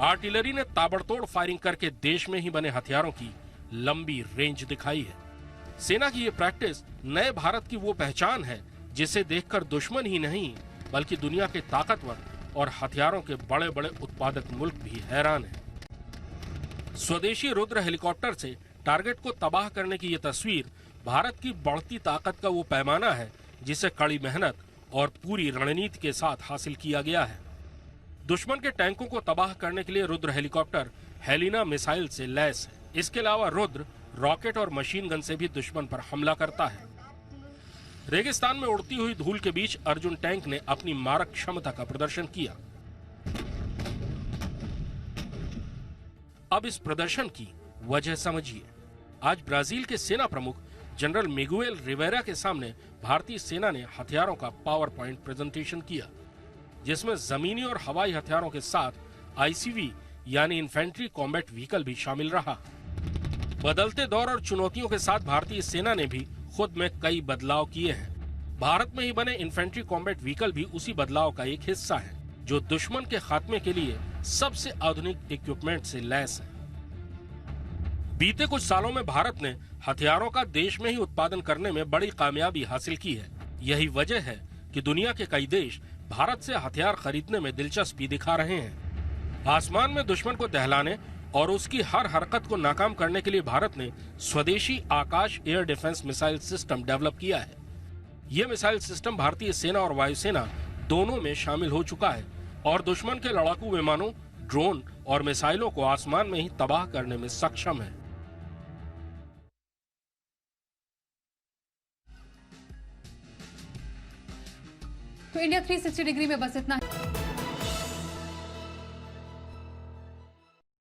आर्टिलरी ने ताबड़तोड़ फायरिंग करके देश में ही बने हथियारों की लंबी रेंज दिखाई है। सेना की ये प्रैक्टिस नए भारत की वो पहचान है जिसे देखकर दुश्मन ही नहीं बल्कि दुनिया के ताकतवर और हथियारों के बड़े बड़े उत्पादक मुल्क भी हैरान हैं। स्वदेशी रुद्र हेलीकॉप्टर से टारगेट को तबाह करने की ये तस्वीर भारत की बढ़ती ताकत का वो पैमाना है जिसे कड़ी मेहनत और पूरी रणनीति के साथ हासिल किया गया है। दुश्मन के टैंकों को तबाह करने के लिए रुद्र हेलीकॉप्टर हेलिना मिसाइल से लैस है। इसके अलावा रुद्र रॉकेट और मशीन गन से भी दुश्मन पर हमला करता है। रेगिस्तान में उड़ती हुई धूल के बीच अर्जुन टैंक ने अपनी मारक क्षमता का प्रदर्शन किया। अब इस प्रदर्शन की वजह समझिए। आज ब्राजील के सेना प्रमुख जनरल मिगुएल रिवेरा के सामने भारतीय सेना ने हथियारों का पावर पॉइंट प्रेजेंटेशन किया, जिसमें जमीनी और हवाई हथियारों के साथ आईसीवी यानी इन्फेंट्री कॉम्बैट व्हीकल भी शामिल रहा। बदलते दौर और चुनौतियों के साथ भारतीय सेना ने भी खुद में कई बदलाव किए हैं। भारत में ही बने इन्फेंट्री कॉम्बैट व्हीकल भी उसी बदलाव का एक हिस्सा है, जो दुश्मन के खात्मे के लिए सबसे आधुनिक इक्विपमेंट से लैस है। बीते कुछ सालों में भारत ने हथियारों का देश में ही उत्पादन करने में बड़ी कामयाबी हासिल की है। यही वजह है कि दुनिया के कई देश भारत से हथियार खरीदने में दिलचस्पी दिखा रहे हैं। आसमान में दुश्मन को दहलाने और उसकी हर हरकत को नाकाम करने के लिए भारत ने स्वदेशी Akash air defence missile system develop किया है। यह मिसाइल सिस्टम भारतीय सेना और वायुसेना दोनों में शामिल हो चुका है और दुश्मन के लड़ाकू विमानों, ड्रोन और मिसाइलों को आसमान में ही तबाह करने में सक्षम है। तो इंडिया 360 डिग्री में बस इतना